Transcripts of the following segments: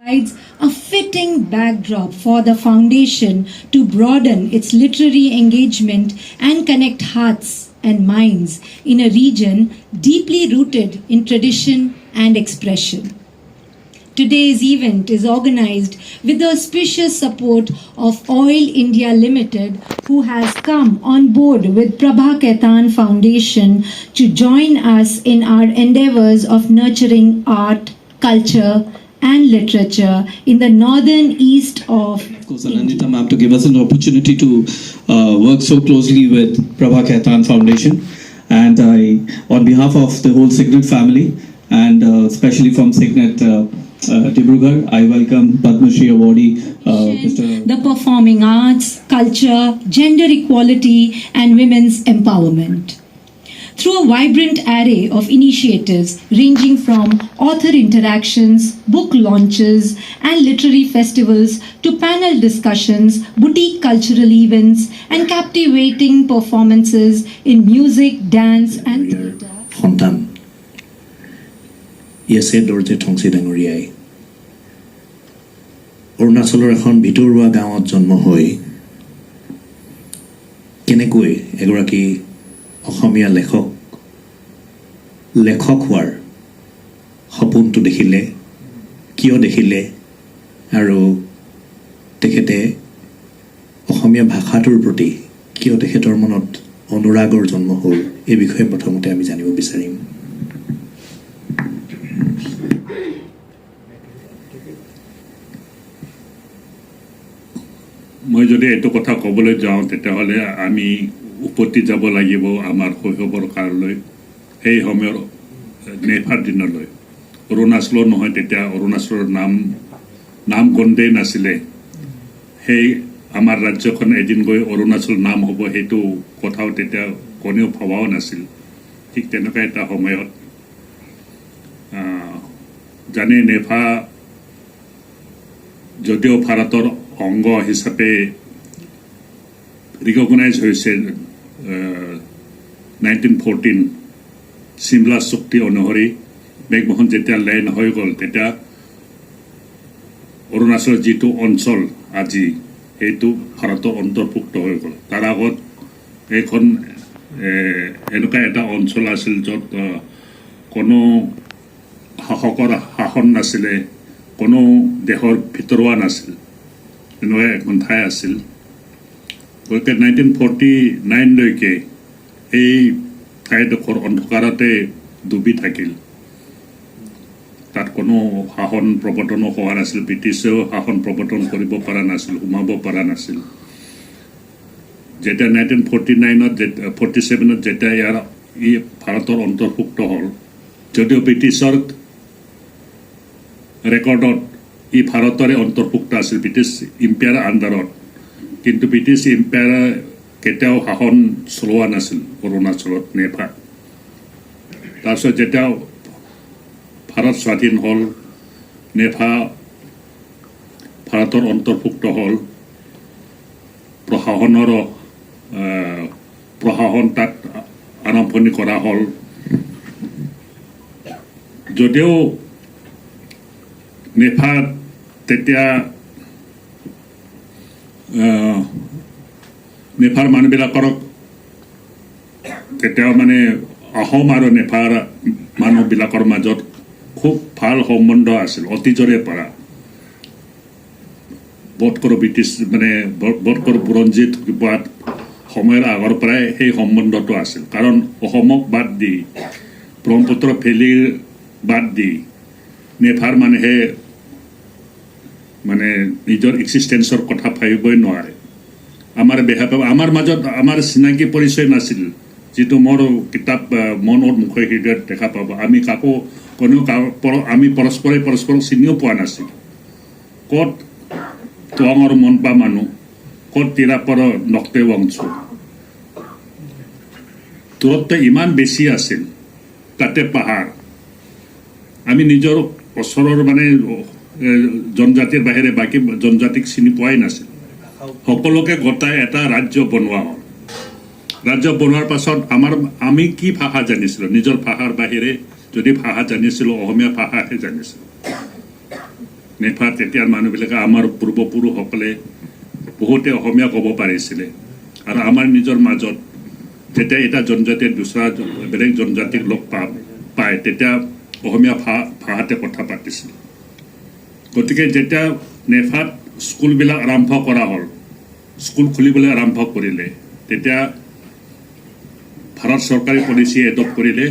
provides a fitting backdrop for the foundation to broaden its literary engagement and connect hearts and minds in a region deeply rooted in tradition and expression. Today's event is organized with the auspicious support of Oil India Limited, who has come on board with Prabha Khaitan Foundation to join us in our endeavors of nurturing art, culture, and literature in the northern east of Anandita ma'am to give us an opportunity to work so closely with Prabha Khaitan Foundation, and I, on behalf of the whole Signet family and especially from Signet Dibrugarh, I welcome Padma Shri awardee Mr. the performing arts, culture, gender equality, and women's empowerment. Through a vibrant array of initiatives ranging from author interactions, book launches, and literary festivals to panel discussions, boutique cultural events, and captivating performances in music, dance, and theatre. সন্তান ইয়েছে দৰ্জে ঠংচি ডাঙৰীয়াই অৰুণাচলৰ এখন ভিতৰুৱা গাঁৱত জন্ম হৈ কেনেকৈ এগৰাকী অসমীয়া লেখক হোৱাৰ সপোনটো দেখিলে, কিয় দেখিলে, আৰু তেখেতে অসমীয়া ভাষাটোৰ প্ৰতি কিয় তেখেতৰ মনত অনুৰাগৰ জন্ম হ'ল, এই বিষয়ে প্ৰথমতে আমি জানিব বিচাৰিম। মই যদি এইটো কথা ক'বলৈ যাওঁ তেতিয়াহ'লে আমি উভতি যাব লাগিব আমাৰ শৈশৱৰ কাললৈ, সেই সময়ৰ নেফাৰ দিনলৈ। অৰুণাচলৰ নহয়, তেতিয়া অৰুণাচলৰ নাম গন্ধেই নাছিলে। সেই আমাৰ ৰাজ্যখন এদিন গৈ অৰুণাচল নাম হ'ব, সেইটো কথাও তেতিয়া কোনেও ভবাও নাছিল। ঠিক তেনেকুৱা এটা সময়ত জানে নেফা যদিও ভাৰতৰ অংগ হিচাপে ৰিকগনাইজ হৈছে 1914 চিমলা চুক্তি অনুসৰি, মেঘমোহন যেতিয়া লেণ্ড হৈ গ'ল তেতিয়া অৰুণাচলৰ যিটো অঞ্চল আজি সেইটো ভাৰতৰ অন্তৰ্ভুক্ত হৈ গ'ল। তাৰ আগত এইখন এনেকুৱা এটা অঞ্চল আছিল য'ত কোনো শাসকৰ শাসন নাছিলে, কোনো দেশৰ ভিতৰুৱা নাছিল, এনেকুৱা এখন ঠাই আছিল। গতিকে 1949লৈকে এই ঠাইডোখৰ অন্ধকাৰতে ডুবি থাকিল। তাত কোনো শাসন প্ৰৱৰ্তনো হোৱা নাছিল, ব্ৰিটিছেও শাসন প্ৰৱৰ্তন কৰিব পৰা নাছিল, সোমাব পৰা নাছিল। যেতিয়া 1947ত যেতিয়া ই ভাৰতৰ অন্তৰ্ভুক্ত হ'ল, যদিও ব্ৰিটিছৰ ৰেকৰ্ডত ই ভাৰতৰে অন্তৰ্ভুক্ত আছিল, ব্ৰিটিছ ইম্পায়াৰ আণ্ডাৰত, কিন্তু ব্ৰিটিছ ইম্পায়াৰে কেতিয়াও শাসন চলোৱা নাছিল অৰুণাচলত, নেফা। তাৰপিছত যেতিয়া ভাৰত স্বাধীন হ'ল, নেফা ভাৰতৰ অন্তৰ্ভুক্ত হ'ল, প্ৰশাসন তাত আৰম্ভণি কৰা হ'ল। যদিও নেফা তেতিয়া নেফাৰ মানুহবিলাকৰ তেতিয়াও মানে আহোম আৰু নেফাৰ মানুহবিলাকৰ মাজত খুব ভাল সম্বন্ধ আছিল অতীজৰে পৰা। বোধকৰো ব্ৰিটিছ মানে বোধকৰো বুৰঞ্জীত পোৱাত সময়ৰ আগৰ পৰাই সেই সম্বন্ধটো আছিল। কাৰণ অসমক বাদ দি, ব্ৰহ্মপুত্ৰ ভেলীৰ বাদ দি নেফাৰ মানুহে মানে নিজৰ এক্সিষ্টেঞ্চৰ কথা ভাবিবই নোৱাৰে। আমাৰ মাজত আমাৰ চিনাকি পৰিচয় নাছিল, যিটো মোৰ কিতাপ মনৰ মুখে হৃদয়ত দেখা পাব। আমি আমি পৰস্পৰক চিনিও পোৱা নাছিল। ক'ত টৱাঙৰ মনপা মানুহ, ক'ত তিৰাপৰ নক্তে বংশ, দূৰত্ব ইমান বেছি আছিল। তাতে পাহাৰ, আমি নিজৰ ওচৰৰ মানে জনজাতিৰ বাহিৰে বাকী জনজাতিক চিনি পোৱাই নাছিল। সকলোকে গোটাই এটা ৰাজ্য বনোৱা হ'ল। ৰাজ্য বনোৱাৰ পাছত আমি কি ভাষা জানিছিলোঁ? নিজৰ ভাষাৰ বাহিৰে যদি ভাষা জানিছিলোঁ, অসমীয়া ভাষাহে জানিছিলোঁ। নেফাত তেতিয়াৰ মানুহবিলাকে আমাৰ পূৰ্বপুৰুষসকলে বহুতে অসমীয়া ক'ব পাৰিছিলে আৰু আমাৰ নিজৰ মাজত যেতিয়া এটা জনজাতিয়ে দুসৰা বেলেগ জনজাতিক লগ পায় তেতিয়া অসমীয়া ভাষাতে কথা পাতিছিল গতিকে যেতিয়া নেফাত স্কুলবিলাক আৰম্ভ কৰা হ'ল স্কুল খুলিবলৈ আৰম্ভ কৰিলে তেতিয়া ভাৰত চৰকাৰে পলিচি এডপ্ট কৰিলে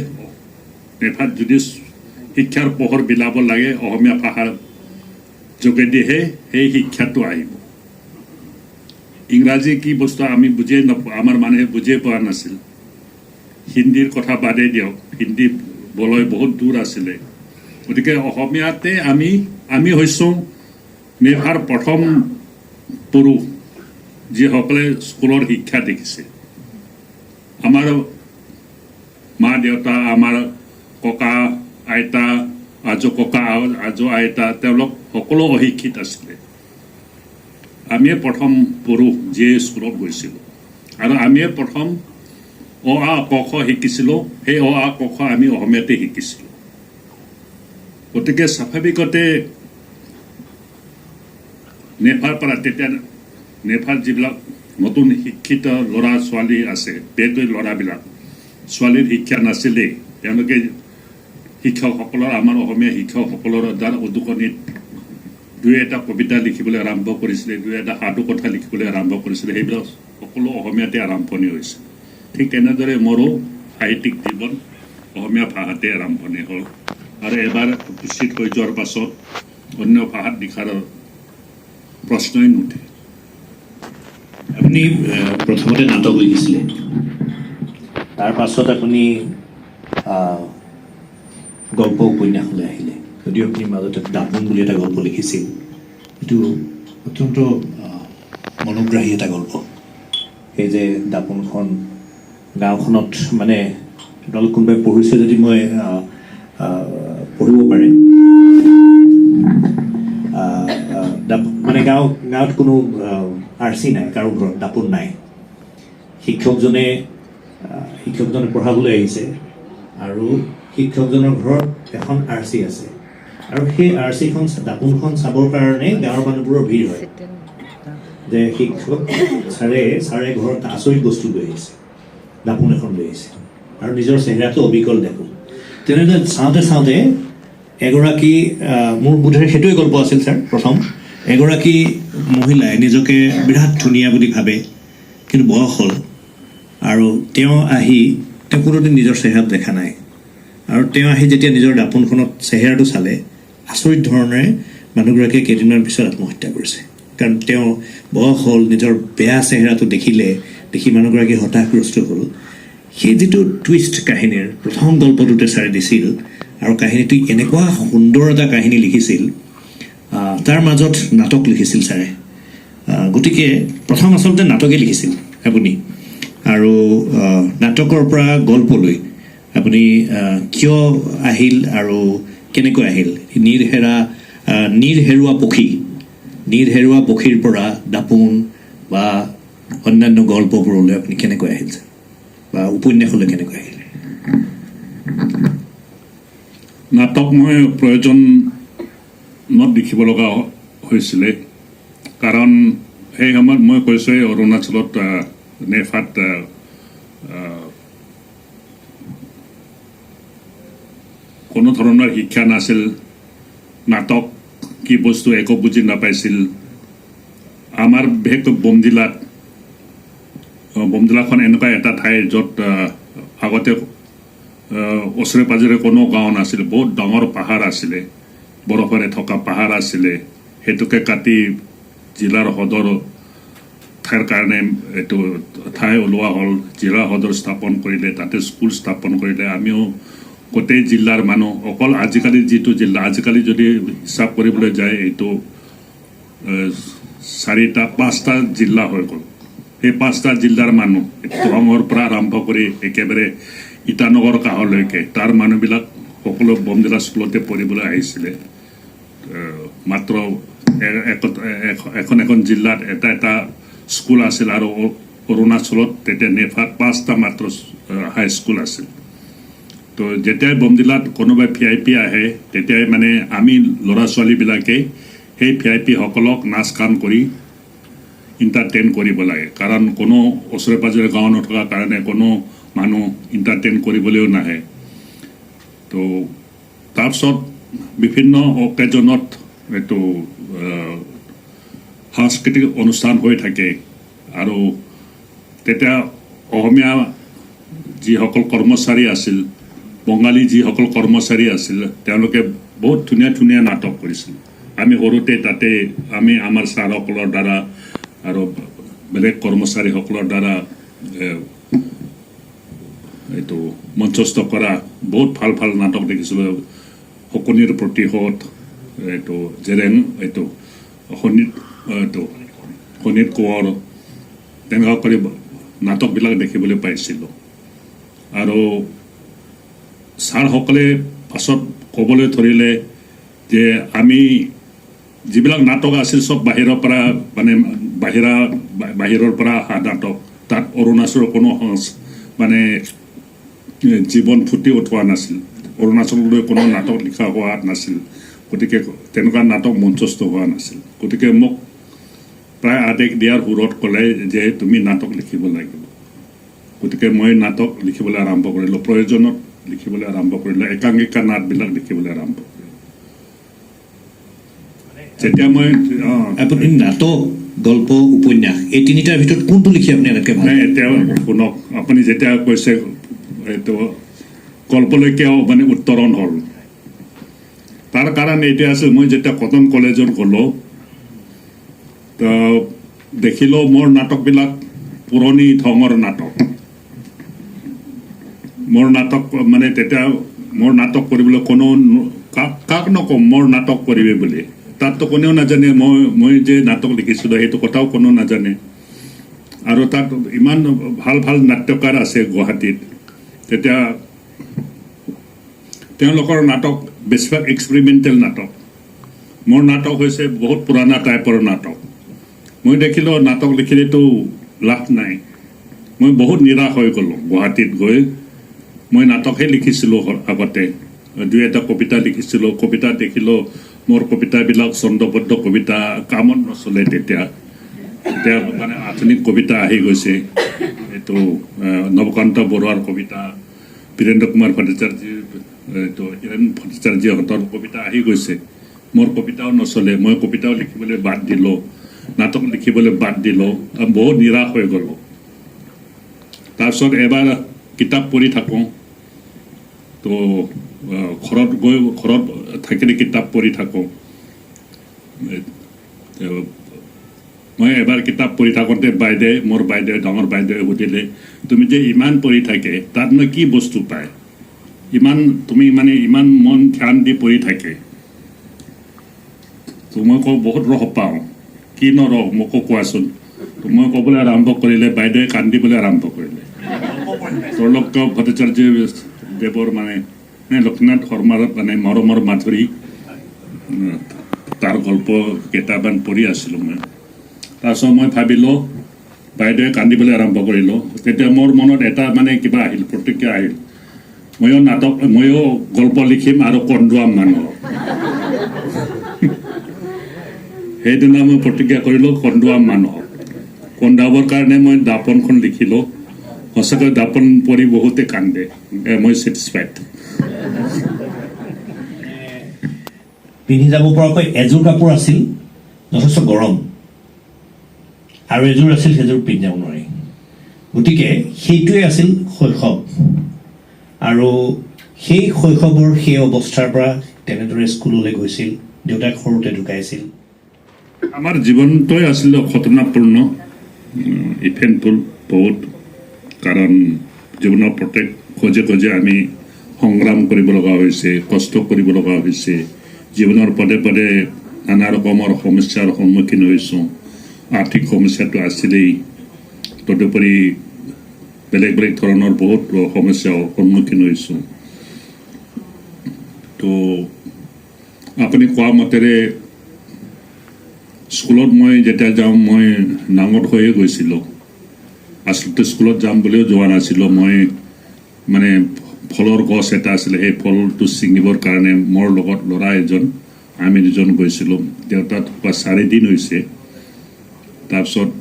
নেফাত যদি শিক্ষাৰ পোহৰ বিলাব লাগে অসমীয়া ভাষাৰ যোগেদিহে সেই শিক্ষাটো আহিব ইংৰাজী কি বস্তু আমি বুজিয়ে নাপাওঁ আমাৰ মানুহে বুজিয়ে পোৱা নাছিল হিন্দীৰ কথা বাদেই দিয়ক হিন্দী বলয় বহুত দূৰ আছিলে গতিকে অসমীয়াতে আমি হৈছোঁ নেফাৰ প্ৰথম পুৰুষ যিসকলে স্কুলৰ শিক্ষা দেখিছে আমাৰ মা দেউতা আমাৰ ককা আইতা আজো ককা আজো আইতা তেওঁলোক সকলো অশিক্ষিত আছিলে আমিয়ে প্ৰথম পুৰুষ যিয়ে স্কুলত গৈছিলোঁ আৰু আমিয়ে প্ৰথম অ আ ক খ শিকিছিলোঁ সেই অ আ ক খ আমি অসমীয়াতে শিকিছিলোঁ গতিকে স্বাভাৱিকতে নেফাৰ পৰা তেতিয়া নেফাৰ যিবিলাক নতুন শিক্ষিত ল'ৰা ছোৱালী আছে বেকৈ ল'ৰাবিলাক ছোৱালীৰ শিক্ষা নাছিলেই তেওঁলোকে শিক্ষকসকলৰ আমাৰ অসমীয়া শিক্ষকসকলৰ দ্বাৰা উদ্যোগনিত দুই এটা কবিতা লিখিবলৈ আৰম্ভ কৰিছিলে দুই এটা সাধু কথা লিখিবলৈ আৰম্ভ কৰিছিলে সেইবিলাক সকলো অসমীয়াতে আৰম্ভণি হৈছিল ঠিক তেনেদৰে মোৰো সাহিত্যিক জীৱন অসমীয়া ভাষাতে আৰম্ভণি হ'ল আৰু এবাৰ উপস্থিত হৈ যোৱাৰ পাছত অন্য ভাষাত লিখাৰ প্ৰশ্নই নুঠে আপুনি প্ৰথমতে নাটক লিখিছিলে তাৰ পাছত আপুনি গল্প উপন্যাসলৈ আহিলে যদিও আপুনি মাজতে দাপোন বুলি এটা গল্প লিখিছিল এইটো অত্যন্ত মনোগ্ৰাহী এটা গল্প সেই যে দাপোনখন গাঁওখনত মানে আপোনালোক কোনোবাই পঢ়িছে যদি মই পঢ়িব পাৰে মানে গাঁৱত কোনো আৰ্চি নাই কাৰো ঘৰত দাপোন নাই শিক্ষকজনে পঢ়াবলৈ আহিছে আৰু শিক্ষকজনৰ ঘৰত এখন আৰ্চি আছে আৰু সেই আৰ্চিখন দাপোনখন চাবৰ কাৰণে গাঁৱৰ মানুহবোৰৰ ভিৰ হয় যে শিক্ষক ছাৰে ঘৰত আচৰিত বস্তু লৈ আহিছে দাপোন এখন লৈ আহিছে আৰু নিজৰ চেহেৰাটো অবিকল দেখোঁ তেনেদৰে চাওঁতে এগৰাকী মোৰ বোধেৰে সেইটোৱে গল্প আছিল ছাৰ প্ৰথম এগৰাকী মহিলাই নিজকে বিৰাট ধুনীয়া বুলি ভাবে কিন্তু বয়স হ'ল আৰু তেওঁ কোনোদিন নিজৰ চেহেৰাত দেখা নাই আৰু তেওঁ আহি যেতিয়া নিজৰ দাপোনখনত চেহেৰাটো চালে আচৰিত ধৰণেৰে মানুহগৰাকীয়ে কেইদিনমান পিছত আত্মহত্যা কৰিছে কাৰণ তেওঁ বয়স হ'ল নিজৰ বেয়া চেহেৰাটো দেখি মানুহগৰাকী হতাশগ্ৰস্ত হ'ল সেই যিটো টুইষ্ট কাহিনীৰ প্ৰথম গল্পটোতে ছাৰে দিছিল আৰু কাহিনীটো এনেকুৱা সুন্দৰ এটা কাহিনী লিখিছিল তাৰ মাজত নাটক লিখিছিল ছাৰে গতিকে প্ৰথম আচলতে নাটকেই লিখিছিল আপুনি আৰু নাটকৰ পৰা গল্পলৈ আপুনি কিয় আহিল আৰু কেনেকৈ আহিল নিৰহেৰুৱা পক্ষীৰ পৰা দাপোন বা অন্যান্য গল্পবোৰলৈ আপুনি কেনেকৈ আহিল বা উপন্যাসলৈ কেনেকৈ আহিল নাটক মই প্ৰয়োজনত লিখিব লগা হৈছিলে কাৰণ সেই সময়ত মই কৈছোঁৱেই অৰুণাচলত নেফাত কোনো ধৰণৰ শিক্ষা নাছিল নাটক কি বস্তু একো বুজি নাপাইছিল আমাৰ বিশেষকৈ বমদিলাখন এনেকুৱা এটা ঠাই য'ত আগতে ওচৰে পাজৰে কোনো গাঁও নাছিল বহুত ডাঙৰ পাহাৰ আছিলে বৰফেৰে থকা পাহাৰ আছিলে সেইটোকে কাটি জিলাৰ সদৰ ঠাইৰ কাৰণে এইটো ঠাই ওলোৱা হ'ল জিলা সদৰ স্থাপন কৰিলে তাতে স্কুল স্থাপন কৰিলে আমিও গোটেই জিলাৰ মানুহ অকল আজিকালি যিটো জিলা আজিকালি যদি হিচাপ কৰিবলৈ যায় এইটো 4-5টা জিলা হৈ গ'ল সেই 5টা জিলাৰ মানুহ দৰঙৰ পৰা আৰম্ভ কৰি একেবাৰে ইটানগৰ কাষলৈকে তাৰ মানুহবিলাক সকলো বমদিলা স্কুলতে পঢ়িবলৈ আহিছিলে মাত্ৰ এখন জিলাত এটা স্কুল আছিল আৰু অৰুণাচলত তেতিয়া নেফাত 5টা মাত্ৰ হাইস্কুল আছিল তো যেতিয়াই বমদিলাত কোনোবাই VIP আহে তেতিয়াই মানে আমি ল'ৰা ছোৱালীবিলাকে সেই VIP সকলক নাচ গান কৰি এণ্টাৰটেইন কৰিব লাগে কাৰণ কোনো ওচৰে পাজৰে গাঁও নথকাৰ কাৰণে কোনো মানুহ এণ্টাৰটেইন কৰিবলৈও নাহে তো তাৰপিছত বিভিন্ন অকেজনত এইটো সাংস্কৃতিক অনুষ্ঠান হৈ থাকে আৰু তেতিয়া অসমীয়া যিসকল কৰ্মচাৰী আছিল বঙালী যিসকল কৰ্মচাৰী আছিল তেওঁলোকে বহুত ধুনীয়া ধুনীয়া নাটক কৰিছিল আমি সৰুতে তাতে আমি আমাৰ ছাৰসকলৰ দ্বাৰা আৰু বেলেগ কৰ্মচাৰীসকলৰ দ্বাৰা এইটো মঞ্চস্থ কৰা বহুত ভাল ভাল নাটক দেখিছিলোঁ শকুনিৰ প্ৰতিশোধ এইটো জেৰেং এইটো শনিৰ কোঁৱৰ তেনেকুৱা কৰি নাটকবিলাক দেখিবলৈ পাইছিলোঁ আৰু ছাৰসকলে পাছত ক'বলৈ ধৰিলে যে আমি যিবিলাক নাটক আছিল চব বাহিৰৰ পৰা মানে বাহিৰৰ পৰা অহা নাটক তাত অৰুণাচলৰ কোনো মানে জীৱন ফুটি উঠোৱা নাছিল অৰুণাচললৈ কোনো নাটক লিখা হোৱা নাছিল গতিকে তেনেকুৱা নাটক মঞ্চস্থ হোৱা নাছিল গতিকে মোক প্ৰায় আদেশ দিয়াৰ সুৰত ক'লে যে তুমি নাটক লিখিব লাগিব গতিকে মই নাটক লিখিবলৈ আৰম্ভ কৰিলোঁ প্ৰয়োজনত লিখিবলৈ আৰম্ভ কৰিলোঁ একাংকিকা নাটবিলাক লিখিবলৈ আৰম্ভ কৰিলোঁ যেতিয়া মই আপুনি নাটক গল্প উপন্যাস এই তিনিটাৰ ভিতৰত কোনটো লিখি আপুনি এনেকৈ ভাল এতিয়া শুনক আপুনি যেতিয়া কৈছে এইটো গল্পলৈকেও মানে উত্তৰণ হ'ল তাৰ কাৰণে এতিয়া আছে মই যেতিয়া কটন কলেজত গ'লোঁ তো দেখিলোঁ মোৰ নাটকবিলাক পুৰণি ধঙৰ নাটক মোৰ নাটক মানে তেতিয়া মোৰ নাটক কৰিবলৈ কোনো কাক নকওঁ মোৰ নাটক কৰিবি বুলি তাততো কোনেও নাজানে মই যে নাটক লিখিছিলোঁ সেইটো কথাও কোনো নাজানে আৰু তাত ইমান ভাল ভাল নাট্যকাৰ আছে গুৱাহাটীত তেতিয়া তেওঁলোকৰ নাটক বেছিভাগ এক্সপেৰিমেণ্টেল নাটক মোৰ নাটক হৈছে বহুত পুৰণা টাইপৰ নাটক মই দেখিলোঁ নাটক লিখিলেতো লাভ নাই মই বহুত নিৰাশ হৈ গ'লোঁ গুৱাহাটীত গৈ মই নাটকহে লিখিছিলোঁ আগতে দুই এটা কবিতা লিখিছিলোঁ কবিতা দেখিলোঁ মোৰ কবিতাবিলাক ছন্দবদ্ধ কবিতা কামত নচলে তেতিয়া মানে আধুনিক কবিতা আহি গৈছে এইটো নৱকান্ত বৰুৱাৰ কবিতা বীৰেন্দ্ৰ কুমাৰ ভট্টাচাৰ্যৰ এইটো হীৰেণ ভট্টাচাৰ্যহঁতৰ কবিতা আহি গৈছে মোৰ কবিতাও নচলে মই কবিতাও লিখিবলৈ বাদ দিলোঁ নাটক লিখিবলৈ বাদ দিলোঁ বহুত নিৰাশ হৈ গ'লোঁ তাৰপিছত এবাৰ কিতাপ পঢ়ি থাকোঁ তো ঘৰত থাকিলে কিতাপ পঢ়ি থাকোঁ মই এবাৰ কিতাপ পঢ়ি থাকোঁতে মোৰ বাইদেউ ডাঙৰ বাইদেৱে সুধিলে তুমি যে ইমান পঢ়ি থাকে তাতনো কি বস্তু পায় তুমি মানে ইমান মন ধ্যান দি পঢ়ি থাকে তো মই কওঁ বহুত ৰস পাওঁ কি নৰস মোকো কোৱাচোন তো মই ক'বলৈ আৰম্ভ কৰিলে বাইদেৱে কান্দিবলৈ আৰম্ভ কৰিলে ত্ৰৈলোক্য ভট্টাচাৰ্য দেৱৰ মানে লক্ষ্মীনাথ শৰ্মাৰ মানে মৰমৰ মাধুৰী তাৰ গল্প কেইটামান পঢ়ি আছিলোঁ মই তাৰপিছত মই ভাবিলোঁ বাইদেৱে কান্দিবলৈ আৰম্ভ কৰিলোঁ তেতিয়া মোৰ মনত এটা মানে কিবা আহিল প্ৰতিক্ৰিয়া আহিল ময়ো গল্প লিখিম আৰু কন্দুৱাম মানুহক সেইদিনা মই প্ৰতিক্ৰিয়া কৰিলোঁ কন্দুৱাম মানুহক কন্দুৱাবৰ কাৰণে মই দাপনখন লিখিলোঁ সঁচাকৈ দাপন পঢ়ি বহুতে কান্দে মই ছেটিছফাইড পিন্ধি যাব পৰাকৈ এযোৰ কাপোৰ আছিল যথেষ্ট গৰম আৰু এযোৰ আছিল সেইযোৰ পিন্ধি যাব নোৱাৰি গতিকে সেইটোৱে আছিল শৈশৱ আৰু সেই শৈশৱৰ সেই অৱস্থাৰ পৰা তেনেদৰে স্কুললৈ গৈছিল দেউতাক সৰুতে ঢুকাইছিল আমাৰ জীৱনটোৱে আছিলে ঘটনাপূৰ্ণ ইভেণ্টফুল বহুত কাৰণ জীৱনৰ প্ৰত্যেক খোজে আমি সংগ্ৰাম কৰিব লগা হৈছে কষ্ট কৰিব লগা হৈছে জীৱনৰ পদে পদে নানা ৰকমৰ সমস্যাৰ সন্মুখীন হৈছোঁ আৰ্থিক সমস্যাটো আছিলেই তদুপৰি বেলেগ বেলেগ ধৰণৰ বহুত সমস্যাৰ সন্মুখীন হৈছোঁ তো আপুনি কোৱা মতেৰে স্কুলত মই যেতিয়া যাওঁ মই নাঙঠ হৈয়ে গৈছিলোঁ আচলতে স্কুলত যাম বুলিও যোৱা নাছিলোঁ মই মানে ফলৰ গছ এটা আছিলে সেই ফলটো ছিঙিবৰ কাৰণে মোৰ লগত ল'ৰা এজন আমি দুজন গৈছিলোঁ। দেউতা ঢুকুৱা 4 দিন হৈছে। তাৰপিছত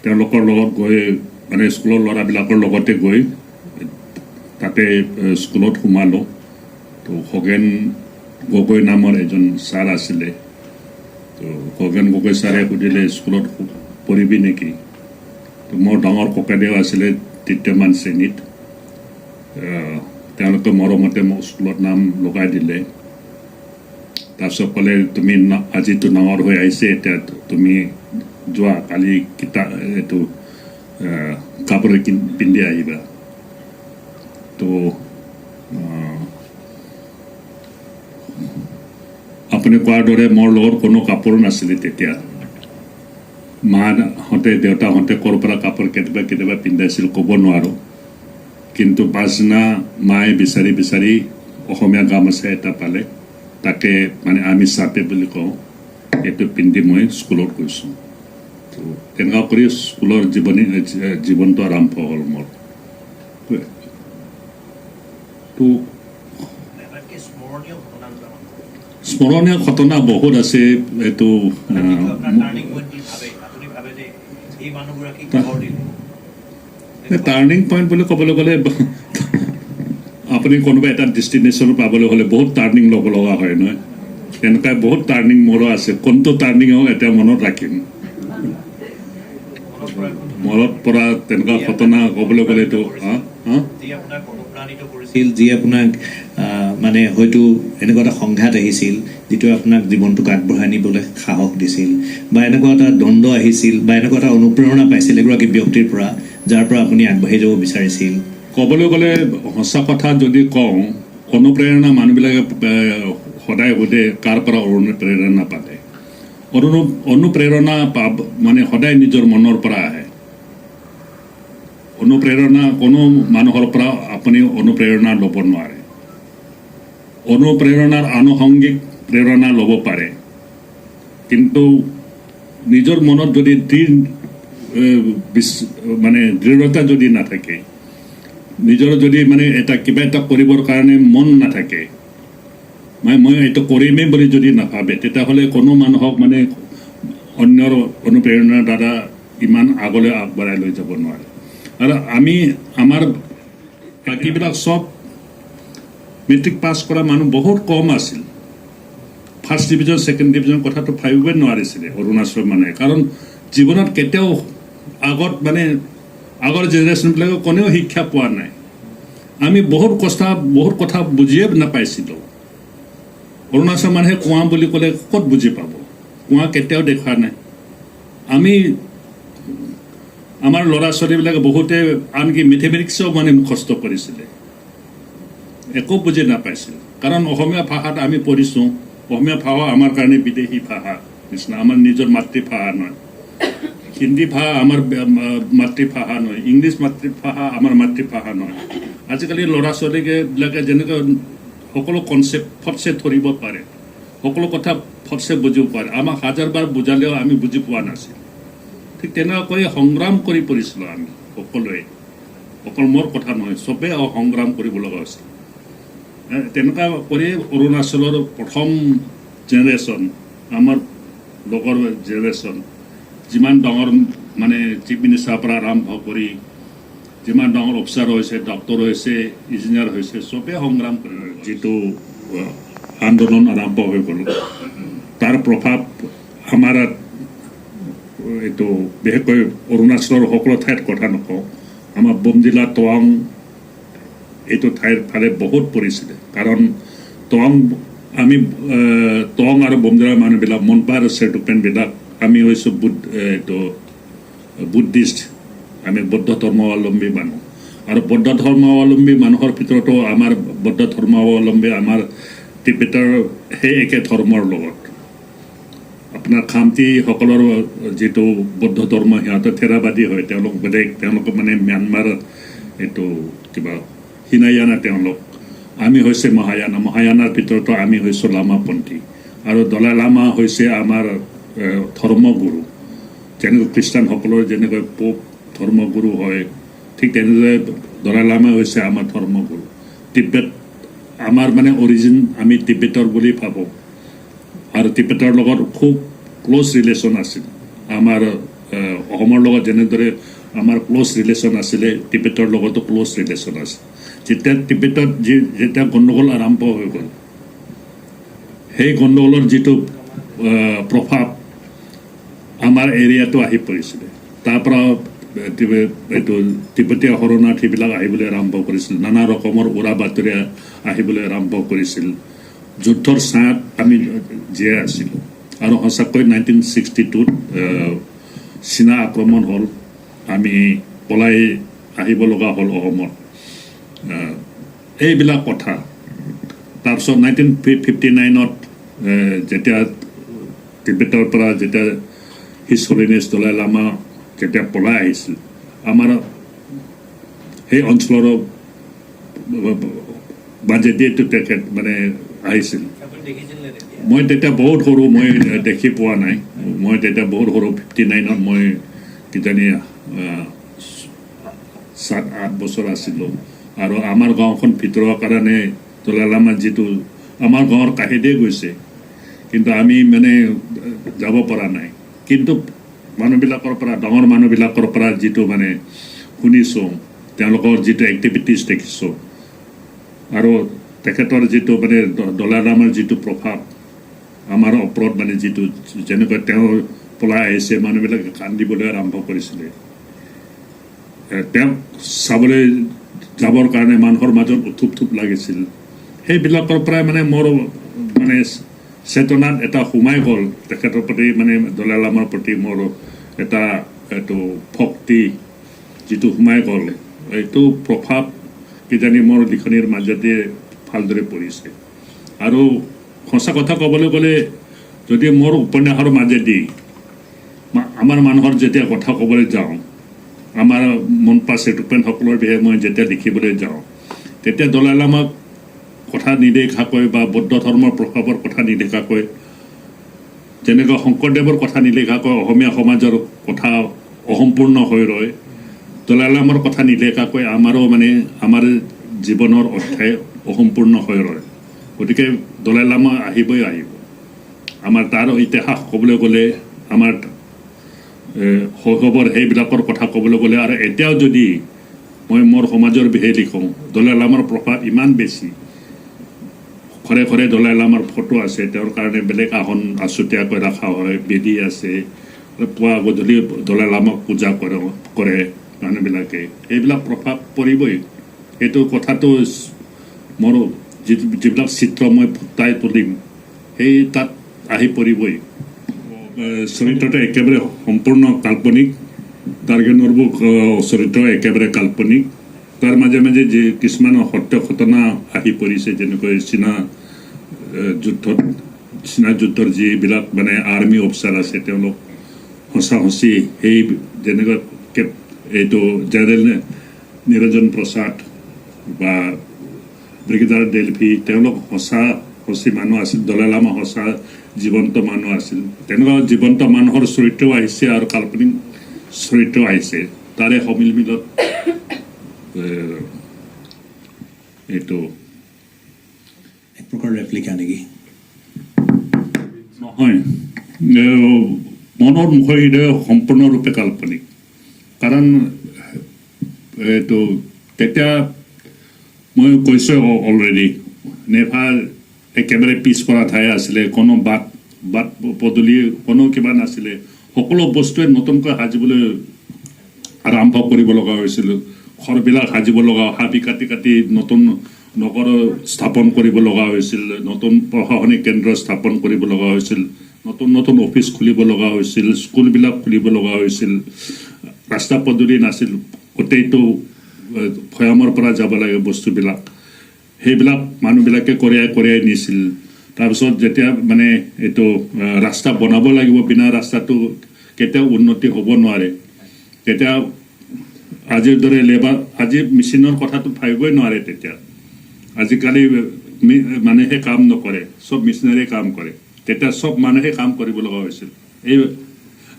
তেওঁলোকৰ লগত গৈ মানে স্কুলৰ ল'ৰাবিলাকৰ লগতে গৈ তাতে স্কুলত সোমালোঁ। তো খগেন গগৈ নামৰ এজন ছাৰ আছিলে। তো খগেন গগৈ ছাৰে সুধিলে স্কুলত পঢ়িবি নেকি? তো মোৰ ডাঙৰ ককাইদেউ আছিলে 3মান শ্ৰেণীত। তেওঁলোকে মৰমতে মোক স্কুলত নাম লগাই দিলে। তাৰপিছত ক'লে তুমি আজিতো ডাঙৰ হৈ আহিছে, এতিয়া তুমি যোৱা, কালি এইটো কাপোৰ পিন্ধি আহিবা। তো আপুনি কোৱাৰ দৰে মোৰ লগত কোনো কাপোৰ নাছিলে তেতিয়া। মাহঁতে দেউতাহঁতে ক'ৰ পৰা কাপোৰ কেতিয়াবা পিন্ধাইছিল ক'ব নোৱাৰোঁ। কিন্তু পাছদিনা মায়ে বিচাৰি বিচাৰি অসমীয়া গামোচা এটা পালে, তাকে মানে আমি চাপে বুলি কওঁ, এইটো পিন্ধি মই স্কুলত গৈছোঁ। তো তেনেকুৱা কৰি স্কুলৰ জীৱনটো আৰম্ভ হ'ল মোৰ। তো স্মৰণীয় ঘটনা বহুত আছে। এইটো টাৰ্ণিং পইণ্ট বুলি ক'বলৈ গ'লে আপুনি কোনোবা এটা ডেষ্টিনেশ্যন পাবলৈ হ'লে বহুত টাৰ্ণিং ল'ব লগা হয় নহয়। তেনেকুৱা বহুত টাৰ্ণিং মোৰো আছে। কোনটো টাৰ্ণিং হওক এতিয়া মনত ৰাখিম। মনত পৰা তেনেকুৱা ঘটনা ক'বলৈ গ'লে এইটো যি আপোনাক মানে হয়তো এনেকুৱা এটা সংঘাত আহিছিল যিটোৱে আপোনাক জীৱনটোক আগবঢ়াই নিবলৈ সাহস দিছিল, বা এনেকুৱা এটা দ্বন্দ্ব আহিছিল, বা এনেকুৱা এটা অনুপ্ৰেৰণা পাইছিল এগৰাকী ব্যক্তিৰ পৰা যাৰ পৰা আপুনি আগবাঢ়ি যাব বিচাৰিছিল? ক'বলৈ গ'লে সঁচা কথা যদি কওঁ, অনুপ্ৰেৰণা মানুহবিলাকে সদায় সোধে কাৰ পৰা অনুপ্ৰেৰণা পালে। অনুপ্ৰেৰণা মানে সদায় নিজৰ মনৰ পৰা আহে। অনুপ্ৰেৰণা কোনো মানুহৰ পৰা আপুনি অনুপ্ৰেৰণা ল'ব নোৱাৰে। অনুপ্ৰেৰণাৰ আনুষংগিক প্ৰেৰণা ল'ব পাৰে, কিন্তু নিজৰ মনত যদি মানে দৃঢ়তা যদি নাথাকে, নিজৰ যদি মানে কিবা এটা কৰিবৰ কাৰণে মন নাথাকে, মই এইটো কৰিমেই বুলি যদি নাভাবে, তেতিয়াহ'লে কোনো মানুহক মানে অন্যৰ অনুপ্ৰেৰণাৰ দ্বাৰা ইমান আগলৈ আগবঢ়াই লৈ যাব নোৱাৰে। আৰু আমাৰ বাকীবিলাক চব মেট্ৰিক পাছ কৰা মানুহ বহুত কম আছিল। ফাৰ্ষ্ট ডিভিজন ছেকেণ্ড ডিভিজন কথাটো ভাবিবই নোৱাৰিছিলে অৰুণাচলৰ মানুহে। কাৰণ জীৱনত কেতিয়াও আগৰ জেনেৰেশ্যনবিলাকে কোনেও শিক্ষা পোৱা নাই। আমি বহুত কথা বুজিয়ে নাপাইছিলোঁ। অৰুণাচল মানুহে কুঁৱা বুলি ক'লে ক'ত বুজি পাব? কুঁৱা কেতিয়াও দেখা নাই। আমাৰ ল'ৰা ছোৱালীবিলাকে বহুতে আনকি মেথমেটিক্সও মানে মুখস্থ কৰিছিলে, একো বুজি নাপাইছিল। কাৰণ অসমীয়া ভাষাত আমি পঢ়িছোঁ, অসমীয়া ভাষা আমাৰ কাৰণে বিদেশী ভাষা নিচিনা, আমাৰ নিজৰ মাতৃভাষা নহয়। হিন্দী ভাষা আমাৰ মাতৃভাষা নহয়, ইংলিছ মাতৃভাষা আমাৰ মাতৃভাষা নহয়। আজিকালি ল'ৰা ছোৱালীবিলাকে যেনেকৈ সকলো কনচেপ্ট ফটছে ধৰিব পাৰে, সকলো কথা ফটছে বুজিব পাৰে, আমাক 1000বাৰ বুজালেও আমি বুজি পোৱা নাছিলোঁ। ঠিক তেনেকৈ সংগ্ৰাম কৰি পৰিছিলোঁ আমি সকলোৱে। অকল মোৰ কথা নহয়, চবেই সংগ্ৰাম কৰিব লগা হৈছিল। তেনেকুৱা কৰি অৰুণাচলৰ প্ৰথম জেনেৰেশ্যন, আমাৰ লগৰ জেনেৰেশ্যন, যিমান ডাঙৰ মানে চিফ মিনিষ্টাৰৰ পৰা আৰম্ভ কৰি যিমান ডাঙৰ অফিচাৰ হৈছে, ডক্টৰ হৈছে, ইঞ্জিনিয়াৰ হৈছে, চবেই সংগ্ৰাম কৰি যিটো আন্দোলন আৰম্ভ হৈ গ'ল, তাৰ প্ৰভাৱ আমাৰ এইটো বিশেষকৈ অৰুণাচলৰ সকলো ঠাইত কথা নকওঁ, আমাৰ বমজিলা টাৱাং এইটো ঠাইৰ ফালে বহুত পৰিছিলে। কাৰণ টাৱাং আৰু বমজিলাৰ মানুহবিলাক, মনপা আৰু চেৰটুপেনবিলাক, আমি হৈছোঁ বুদ্ধিষ্ট, আমি বৌদ্ধ ধৰ্মাৱলম্বী মানুহ। আৰু বৌদ্ধ ধৰ্মাৱলম্বী মানুহৰ ভিতৰতো আমাৰ বৌদ্ধ ধৰ্মাৱলম্বী আমাৰ তিব্বেতৰ সেই একে ধৰ্মৰ লগত। আপোনাৰ খামতিসকলৰ যিটো বৌদ্ধ ধৰ্ম, সিহঁতে থেৰাবাদী হয়, তেওঁলোক বেলেগ, তেওঁলোক মানে ম্যানমাৰ এইটো কিবা হিনায়ানা তেওঁলোক। আমি হৈছে মহায়ানাৰ ভিতৰতো আমি হৈছোঁ লামাপন্থী। আৰু দলাই লামা হৈছে আমাৰ ধৰ্মগুৰু। যেনেকৈ খ্ৰীষ্টানসকলৰ যেনেকৈ পোপ ধৰ্মগুৰু হয়, ঠিক তেনেদৰে দলাই লামা হৈছে আমাৰ ধৰ্মগুৰু। তিব্বেত আমাৰ মানে অৰিজিন আমি টিবেটৰ বুলি ভাবোঁ আৰু টিবেটৰ লগত খুব ক্ল'জ ৰিলেশ্যন আছিল আমাৰ অসমৰ লগত যেনেদৰে আমাৰ ক্ল'জ ৰিলেশ্যন আছিলে টিবেটৰ লগতো ক্ল'জ ৰিলেশ্যন আছে যেতিয়া টিবেটত যেতিয়া গণ্ডগোল আৰম্ভ হৈ গ'ল সেই গণ্ডগোলৰ যিটো প্ৰভাৱ আমাৰ এৰিয়াটো আহি পৰিছিলে তাৰ পৰা এইটো তিব্বতীয় শৰণাৰ্থীবিলাক আহিবলৈ আৰম্ভ কৰিছিল নানা ৰকমৰ উৰা বাতৰি আহিবলৈ আৰম্ভ কৰিছিল যুদ্ধৰ ছাঁত আমি জীয়াই আছিলোঁ আৰু সঁচাকৈ 1962ত চীনা আক্ৰমণ হ'ল আমি পলাই আহিব লগা হ'ল অসমত এইবিলাক কথা তাৰপিছত 1959ত যেতিয়া টিবেটৰ পৰা যেতিয়া হিজ হলিনেছ দলাই লামা যেতিয়া পলাই আহিছিল আমাৰ সেই অঞ্চলৰ মাজেদি তেখেত মানে আহিছিল মই তেতিয়া বহুত সৰু মই দেখি পোৱা নাই মই তেতিয়া বহুত সৰু 59ত মই কিজানি 7-8 বছৰ আছিলোঁ আৰু আমাৰ গাঁওখন ভিতৰৰ কাৰণে দলাই লামা যিটো আমাৰ গাঁৱৰ কাষেদিয়ে গৈছে কিন্তু আমি মানে যাব পৰা নাই কিন্তু মানুহবিলাকৰ পৰা ডাঙৰ মানুহবিলাকৰ পৰা যিটো মানে শুনিছোঁ তেওঁলোকৰ যিটো এক্টিভিটিছ দেখিছোঁ আৰু তেখেতৰ যিটো মানে দলাই লামাৰ যিটো প্ৰভাৱ আমাৰ ওপৰত মানে যিটো যেনেকৈ তেওঁ পলাই আহিছে মানুহবিলাকে কান্দিবলৈ আৰম্ভ কৰিছিলে তেওঁক চাবলৈ যাবৰ কাৰণে মানুহৰ মাজত উথুপ লাগিছিল সেইবিলাকৰ পৰাই মানে মোৰ মানে চেতনাত এটা সোমাই গ'ল তেখেতৰ প্ৰতি মানে দলাই লামাৰ প্ৰতি মোৰ এটা এইটো ভক্তি যিটো সোমাই গ'ল এইটো প্ৰভাৱ কিজানি মোৰ লিখনিৰ মাজতে ভালদৰে পৰিছে আৰু সঁচা কথা ক'বলৈ গ'লে যদি মোৰ উপন্যাসৰ মাজেদি আমাৰ মানুহৰ যেতিয়া কথা ক'বলৈ যাওঁ আমাৰ মনপা চেতুপেনসকলৰ বিষয়ে মই যেতিয়া লিখিবলৈ যাওঁ তেতিয়া দলাই লামাক কথা নিদেখাকৈ বা বৌদ্ধ ধৰ্মৰ প্ৰভাৱৰ কথা নিদেখাকৈ যেনেকৈ শংকৰদেৱৰ কথা নিলেখাকৈ অসমীয়া সমাজৰ কথা অসম্পূৰ্ণ হৈ ৰয় দলাই লামাৰ কথা নিলেখাকৈ আমাৰো মানে আমাৰ জীৱনৰ অধ্যায় অসম্পূৰ্ণ হৈ ৰয় গতিকে দলাই লামা আহিবই আহিব আমাৰ তাৰ ইতিহাস ক'বলৈ গ'লে আমাৰ শৈশৱৰ সেইবিলাকৰ কথা ক'বলৈ গ'লে আৰু এতিয়াও যদি মই মোৰ সমাজৰ বিষয়ে লিখোঁ দলাই লামাৰ প্ৰভাৱ ইমান বেছি ঘৰে ঘৰে দলাই লামাৰ ফটো আছে তেওঁৰ কাৰণে বেলেগ আসন আছুতীয়াকৈ ৰখা হয় বেদী আছে পুৱা গধূলি দলাই লামাক পূজা কৰে মানুহবিলাকে এইবিলাক প্ৰভাৱ পৰিবই এইটো কথাটো মোৰ যিবিলাক চিত্ৰ মই ফুটাই তুলিম সেই তাত আহি পৰিবই চৰিত্ৰটো একেবাৰে সম্পূৰ্ণ কাল্পনিক টাৰ্গেনৰ চৰিত্ৰ একেবাৰে কাল্পনিক তাৰ মাজে মাজে যি কিছুমান সত্য ঘটনা আহি পৰিছে যেনেকৈ চীনা যুদ্ধৰ যিবিলাক মানে আৰ্মি অফিচাৰ আছে তেওঁলোক সঁচি সেই যেনেকৈ এইটো জেনেৰেল নিৰঞ্জন প্ৰসাদ বা ব্ৰিগেডিয়াৰ ডেলভি তেওঁলোক সঁচি মানুহ আছিল দলাই লামা সঁচা জীৱন্ত মানুহ আছিল তেনেকুৱা জীৱন্ত মানুহৰ চৰিত্ৰও আহিছে আৰু কাল্পনিক চৰিত্ৰ আহিছে তাৰে সমিলমিলত এইটো এক প্ৰকাৰ ৰেপ্লিকা নেকি নহয় মনৰ মুখেৰে সম্পূৰ্ণৰূপে কাল্পনিক কাৰণ এইটো তেতিয়া মই কৈছোঁ অলৰেডি নেফাৰ একেবাৰে পিছপৰা ঠাই আছিলে কোনো বাট পদূলি কোনো কিবা নাছিলে সকলো বস্তুৱে নতুনকৈ সাজিবলৈ আৰম্ভ কৰিব লগা হৈছিল ঘৰবিলাক সাজিব লগা হাবি কাটি নতুন নগৰ স্থাপন কৰিব লগা হৈছিল নতুন প্ৰশাসনিক কেন্দ্ৰ স্থাপন কৰিব লগা হৈছিল নতুন অফিচ খুলিব লগা হৈছিল স্কুলবিলাক খুলিব লগা হৈছিল ৰাস্তা পদূলি নাছিল গোটেইটো ভৈয়ামৰ পৰা যাব লাগে বস্তুবিলাক সেইবিলাক মানুহবিলাকে কঢ়িয়াই নিছিল তাৰপিছত যেতিয়া মানে এইটো ৰাস্তা বনাব লাগিব বিনা ৰাস্তাটো কেতিয়াও উন্নতি হ'ব নোৱাৰে তেতিয়া আজিৰ দৰে লেবাৰ আজি মেচিনৰ কথাটো ভাবিবই নোৱাৰে তেতিয়া আজিকালি মানুহে কাম নকৰে চব মেচিনেৰে কাম কৰে তেতিয়া চব মানুহে কাম কৰিব লগা হৈছিল এই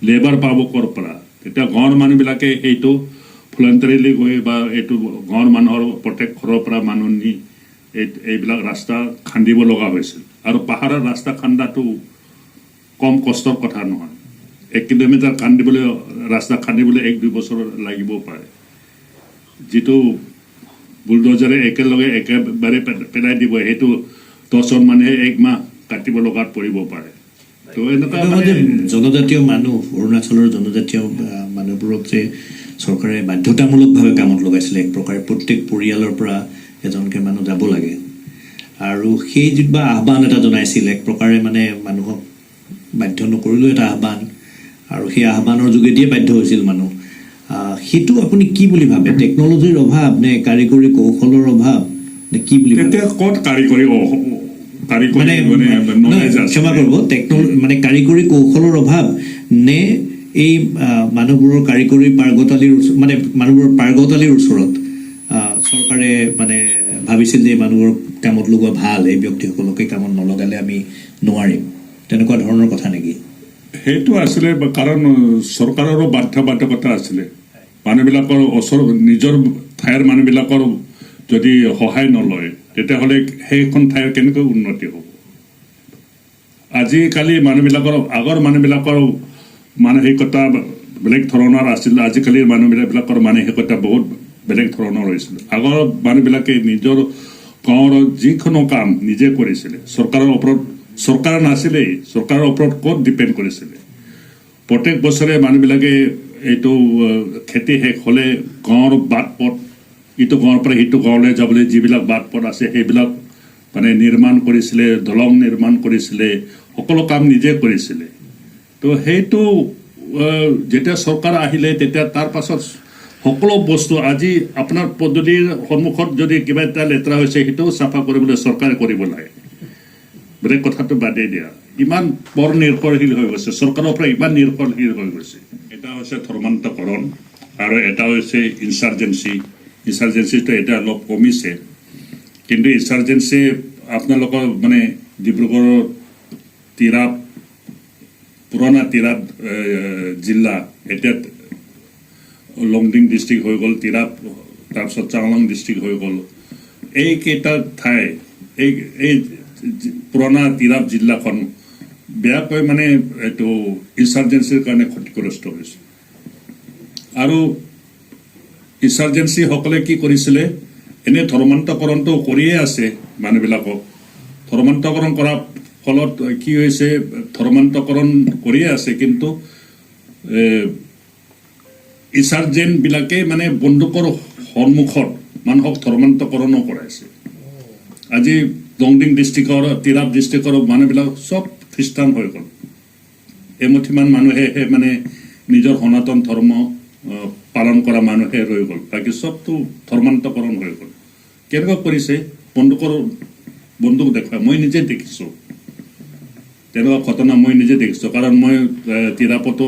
লেবাৰ পাব ক'ৰ পৰা তেতিয়া গাঁৱৰ মানুহবিলাকে সেইটো ভলণ্টাৰীলি গৈ বা এইটো গাঁৱৰ মানুহৰ প্ৰত্যেক ঘৰৰ পৰা মানুহ নি এইবিলাক ৰাস্তা খান্দিব লগা হৈছিল আৰু পাহাৰৰ ৰাস্তা খান্দাটো কম কষ্টৰ কথা নহয় 1 কিলোমিটাৰ ৰাস্তা খান্দিবলৈ 1-2 বছৰ লাগিব পাৰে যিটো বুলডোজাৰে একেবাৰে পেলাই দিব সেইটো 10জন মানুহে 1 মাহ কাটিব লগাত পৰিব পাৰে তো এনেকুৱা জনজাতীয় মানুহ অৰুণাচলৰ জনজাতীয় মানুহবোৰক যে চৰকাৰে বাধ্যতামূলকভাৱে কামত লগাইছিলে এক প্ৰকাৰে প্ৰত্যেক পৰিয়ালৰ পৰা এজনকে মানুহ যাব লাগে আৰু সেই যিবা আহ্বান এটা জনাইছিল এক প্ৰকাৰে মানে মানুহক বাধ্য নকৰিলেও এটা আহ্বান আৰু সেই আহ্বানৰ যোগেদিয়ে বাধ্য হৈছিল মানুহ সেইটো আপুনি কি বুলি ভাবে টেকনলজিৰ অভাৱ নে কাৰিকৰী কৌশলৰ অভাৱ নে কি বুলি তেতিয়া ক'ত কাৰিকৰী ক্ষমা কৰিব মানে কাৰিকৰী কৌশলৰ অভাৱ নে এই মানুহবোৰৰ কাৰিকৰী মানুহবোৰৰ পাৰ্গতালিৰ ওচৰত চৰকাৰে মানে ভাবিছিল যে মানুহবোৰক কামত লগোৱা ভাল এই ব্যক্তিসকলকে কামত নলগালে আমি নোৱাৰিম তেনেকুৱা ধৰণৰ কথা নেকি সেইটো আছিলে কাৰণ চৰকাৰৰো বাধ্যবাধকতা আছিলে মানুহবিলাকৰ নিজৰ ঠাইৰ মানুহবিলাকৰ যদি সহায় নলয় তেতিয়াহ'লে সেইখন ঠাইৰ কেনেকৈ উন্নতি হ'ব আজিকালি আগৰ মানুহবিলাকৰ মানসিকতা বেলেগ ধৰণৰ আছিল আজিকালিৰ মানুহবিলাকৰ মানসিকতা বহুত বেলেগ ধৰণৰ হৈছিল আগৰ মানুহবিলাকে নিজৰ গাঁৱৰ যিকোনো কাম নিজে কৰিছিলে চৰকাৰ নাছিলেই চৰকাৰৰ ওপৰত ক'ত ডিপেণ্ড কৰিছিলে প্ৰত্যেক বছৰে মানুহবিলাকে এইটো খেতি শেষ হ'লে গাঁৱৰ বাট পথ ইটো গাঁৱৰ পৰা সিটো গাঁৱলৈ যাবলৈ যিবিলাক বাট পথ আছে সেইবিলাক মানে নিৰ্মাণ কৰিছিলে দলং নিৰ্মাণ কৰিছিলে সকলো কাম নিজে কৰিছিলে তো সেইটো যেতিয়া চৰকাৰ আহিলে তেতিয়া তাৰ পাছত সকলো বস্তু আজি আপোনাৰ পদ্ধতিৰ সন্মুখত যদি কিবা এটা লেতেৰা হৈছে সেইটোও চাফা কৰিবলৈ চৰকাৰে কৰিব লাগে বেলেগ কথাটো বাদেই দিয়া ইমান পৰ নিৰ্ভৰশীল হৈ গৈছে চৰকাৰৰ পৰা ইমান নিৰ্ভৰশীল হৈ গৈছে এটা হৈছে ধৰ্মান্তকৰণ আৰু এটা হৈছে ইনচাৰ্জেঞ্চিটো এতিয়া অলপ কমিছে কিন্তু ইনচাৰ্জেঞ্চি আপোনালোকৰ মানে ডিব্ৰুগড়ৰ পুৰণা তিৰাপ জিলা এতিয়া লংডিং ডিষ্ট্ৰিক্ট হৈ গ'ল তিৰাপ তাৰপিছত চাংলাং ডিষ্ট্ৰিক্ট হৈ গ'ল এইকেইটা ঠাই এই পুৰণা তিৰাপ জিলাখন বেয়াকৈ মানে এইটো ইনচাৰ্জেঞ্চিৰ কাৰণে ক্ষতিগ্ৰস্ত হৈছে আৰু ইনচাৰ্জেঞ্চিসকলে কি কৰিছিলে এনে ধৰ্মান্তকৰণটো কৰিয়ে আছে মানুহবিলাকক ধৰ্মান্তকৰণ কৰাৰ ফলত কি হৈছে ধৰ্মান্তকৰণ কৰিয়ে আছে কিন্তু ইনচাৰ্জেণ্টবিলাকে মানে বন্দুকৰ সন্মুখত মানুহক ধৰ্মান্তকৰণো কৰাইছে আজি লংডিং ডিষ্ট্ৰিক্টৰ তিৰাপ ডিষ্ট্ৰিক্টৰ মানুহবিলাক চব খ্ৰীষ্টান হৈ গ'ল এমুঠিমান মানুহে মানে নিজৰ সনাতন ধৰ্ম পালন কৰা মানুহে ৰৈ গ'ল বাকী চবটো ধৰ্মান্তকৰণ হৈ গ'ল কেনেকুৱা কৰিছে বন্দুক দেখুৱাই মই নিজে দেখিছোঁ তেনেকুৱা ঘটনা মই নিজে দেখিছোঁ কাৰণ মই তিৰাপতো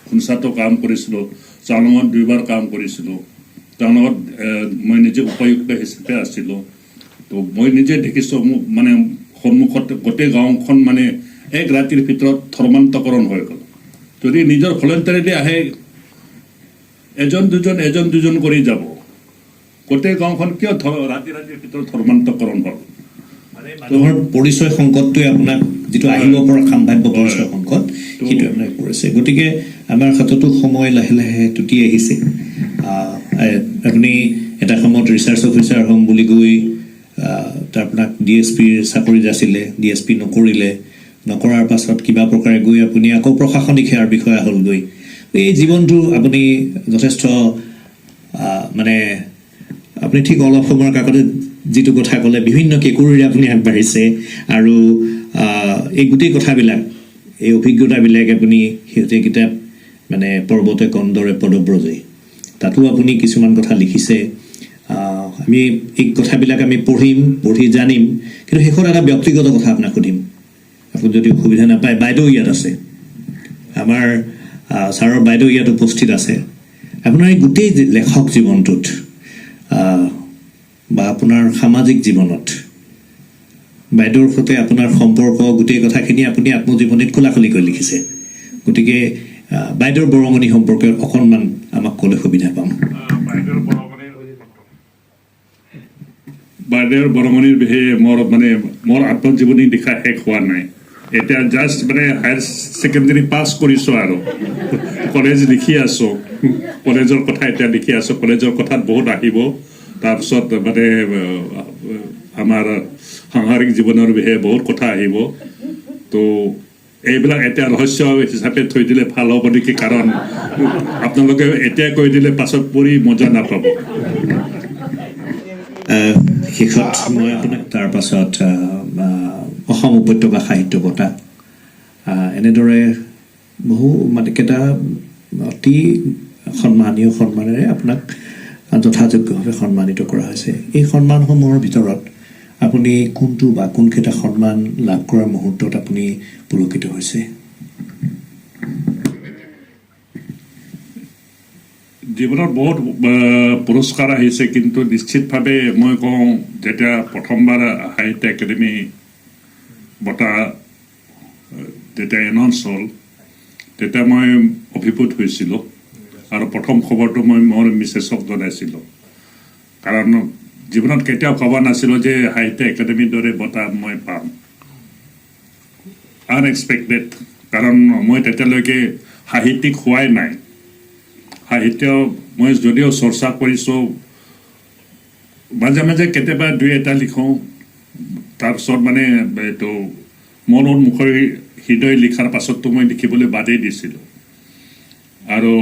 খুনচাতো কাম কৰিছিলোঁ চাংলাঙত 2বাৰ কাম কৰিছিলোঁ চাংলাঙত মই নিজে উপায়ুক্ত হিচাপে আছিলোঁ তো মই নিজে দেখিছোঁ মোক মানে সন্মুখত গোটেই গাঁওখন মানে এক ৰাতিৰ ভিতৰত ধৰ্মান্তকৰণ হৈ গ'ল যদি নিজৰ ভলেণ্টাৰীলি আহে এজন দুজন কৰি যাব গোটেই গাঁওখন কিয় ৰাতিৰ ভিতৰত ধৰ্মান্তকৰণ হ'ল মানুহৰ পৰিচয় সংকটটোৱে আপোনাক যিটো আহিব পৰা সম্ভাৱ্য পৰিচয় সংকট সেইটো আপোনাক কৰিছে গতিকে আমাৰ হাততো সময় লাহে লাহে টুটি আহিছে আপুনি এটা সময়ত ৰিচাৰ্চ অফিচাৰ হ'ম বুলি গৈ আপোনাক DSPৰ চাকৰি আছিলে DSP নকৰাৰ পাছত কিবা প্ৰকাৰে গৈ আপুনি আকৌ প্ৰশাসনিক সেৱাৰ বিষয়া হ'লগৈ এই জীৱনটো আপুনি যথেষ্ট মানে আপুনি ঠিক অলপ সময়ৰ কাকতে যিটো কথা ক'লে বিভিন্ন কেঁকুৰিৰে আপুনি আগবাঢ়িছে আৰু এই গোটেই কথাবিলাক এই অভিজ্ঞতাবিলাক আপুনি সেউজীয়া কিতাপ মানে পৰ্বতে কন্দৰে পদব্ৰজে তাতো আপুনি কিছুমান কথা লিখিছে আমি এই কথাবিলাক আমি পঢ়ি জানিম কিন্তু শেষত এটা ব্যক্তিগত কথা আপোনাক সুধিম আপুনি যদি অসুবিধা নাপায় বাইদেউ ইয়াত আছে আমাৰ ছাৰৰ বাইদেউ ইয়াত উপস্থিত আছে আপোনাৰ এই গোটেই লেখক জীৱনটোত বা আপোনাৰ সামাজিক জীৱনত বাইদেউৰ সৈতে আপোনাৰ সম্পৰ্ক গোটেই কথাখিনি আপুনি আত্মজীৱনীত খোলাখুলিকৈ লিখিছে গতিকে বাইদেউৰ বৰঙণি সম্পৰ্কে অকণমান আমাক ক'লে সুবিধা পাম বাইদেউৰ বৰঙণিৰ বিষয়ে মোৰ আত্মজীৱনী লিখা শেষ হোৱা নাই এতিয়া জাষ্ট হায়াৰ ছেকেণ্ডেৰী পাছ কৰিছোঁ আৰু কলেজ লিখি আছোঁ কলেজৰ কথা এতিয়া লিখি আছোঁ কলেজৰ কথাত বহুত আহিব তাৰপিছত আমাৰ সাংসাৰিক জীৱনৰ বিষয়ে বহুত কথা আহিব তো এইবিলাক এতিয়া ৰহস্য হিচাপে থৈ দিলে ভাল হ'ব নেকি কাৰণ আপোনালোকে এতিয়া কৈ দিলে পাছত পঢ়ি মজা নাপাব শেষত মই আপোনাক তাৰ পাছত অসম উপত্যকা সাহিত্য বঁটা এনেদৰে বহু কেইটা অতি সন্মানেৰে আপোনাক যথাযোগ্যভাৱে সন্মানিত কৰা হৈছে এই সন্মানসমূহৰ ভিতৰত আপুনি কোনটো বা কোনকেইটা সন্মান লাভ কৰাৰ মুহূৰ্তত আপুনি পুলকিত হৈছে জীৱনত বহুত পুৰস্কাৰ আহিছে কিন্তু নিশ্চিতভাৱে মই কওঁ যেতিয়া প্ৰথমবাৰ সাহিত্য একাডেমি বঁটা যেতিয়া এনাউন্স হ'ল তেতিয়া মই অভিভূত হৈছিলোঁ আৰু প্ৰথম খবৰটো মই মোৰ মিছেছক জনাইছিলোঁ কাৰণ জীৱনত কেতিয়াও ভবা নাছিলোঁ যে সাহিত্য একাডেমীৰ দৰে বঁটা মই পাম আনএক্সপেক্টেড কাৰণ মই তেতিয়ালৈকে সাহিত্যিক হোৱাই নাই সাহিত্য মই যদিও চৰ্চা কৰিছোঁ মাজে মাজে কেতিয়াবা দুই এটা লিখোঁ তাৰপিছত এইটো মনৰ মুখেৰে হৃদয় লিখাৰ পাছততো মই লিখিবলৈ বাদেই দিছিলোঁ আৰু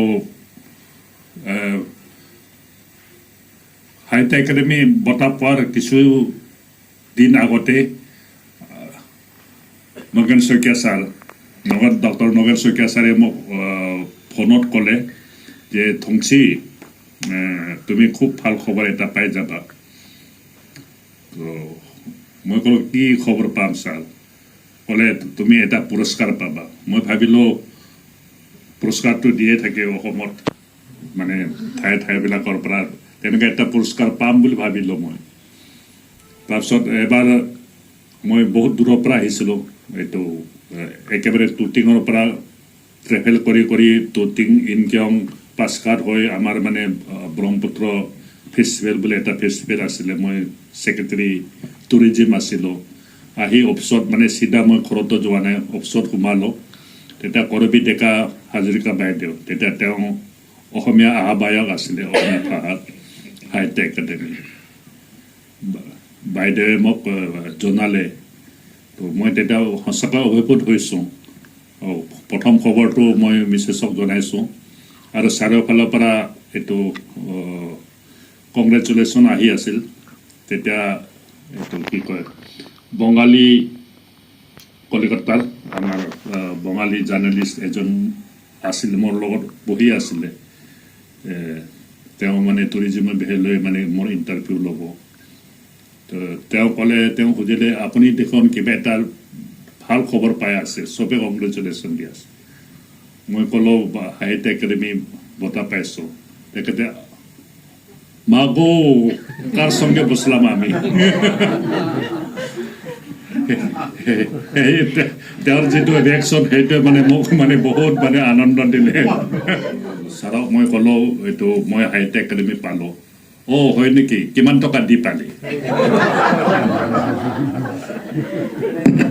সাহিত্য একাডেমি বঁটা পোৱাৰ কিছু দিন আগতে নগেন শইকীয়া ছাৰ ডক্টৰ নগেন শইকীয়া ছাৰে মোক ফোনত ক'লে যে ধংচী তুমি খুব ভাল খবৰ এটা পাই যাবা তো মই ক'লোঁ কি খবৰ পাম ছাৰ ক'লে তুমি এটা পুৰস্কাৰ পাবা মই ভাবিলোঁ পুৰস্কাৰটো দিয়ে থাকে অসমত ঠাইবিলাকৰ পৰা তেনেকৈ এটা পুৰস্কাৰ পাম বুলি ভাবিলোঁ মই তাৰপিছত এবাৰ মই বহুত দূৰৰ পৰা আহিছিলোঁ এইটো একেবাৰে টুটিঙৰ পৰা ট্ৰেভেল কৰি টুটিং ইনকিয়ং পাছঘাট হৈ আমাৰ ব্ৰহ্মপুত্ৰ ফেষ্টিভেল বুলি এটা ফেষ্টিভেল আছিলে মই ছেক্ৰেটাৰী টুৰিজিম আছিলোঁ আহি অফিচত চিধা মই ঘৰতো যোৱা নাই অফিচত সোমালোঁ তেতিয়া কৰবী ডেকা হাজৰিকা বাইদেউ তেতিয়া তেওঁ অসমীয়া আহ্বায়ক আছিলে অসমীয়া ভাষাত সাহিত্য একাডেমি বাইদেৱে মোক জনালে তো মই তেতিয়া সঁচাকৈ অভিভূত হৈছোঁ প্ৰথম খবৰটো মই মিছেছক জনাইছোঁ আৰু চাৰিওফালৰ পৰা এইটো কংগ্ৰেচুলেশ্যন আহি আছিল তেতিয়া এইটো কি কয় বঙালী কলিকতাৰ আমাৰ বঙালী জাৰ্নেলিষ্ট এজন আছিলে মোৰ লগত বহি আছিলে তেওঁ টুৰিজিমৰ বিষয়ে লৈ মোৰ ইণ্টাৰভিউ ল'ব তো তেওঁ ক'লে তেওঁ সুধিলে আপুনি দেখোন কিবা এটা ভাল খবৰ পাই আছে চবে কংগ্ৰেচুলেশ্যন দি আছে মই ক'লোঁ সাহিত্য একাডেমি বঁটা পাইছোঁ তেখেতে মাগো কাৰ সঙ্গে বসলাম আমি তেওঁৰ যিটো ৰিয়েকশ্যন সেইটোৱে মোক বহুত আনন্দ দিলে ছাৰক মই ক'লোঁ এইটো মই সাহিত্য একাডেমি পালোঁ হয় নেকি কিমান টকা দি পালি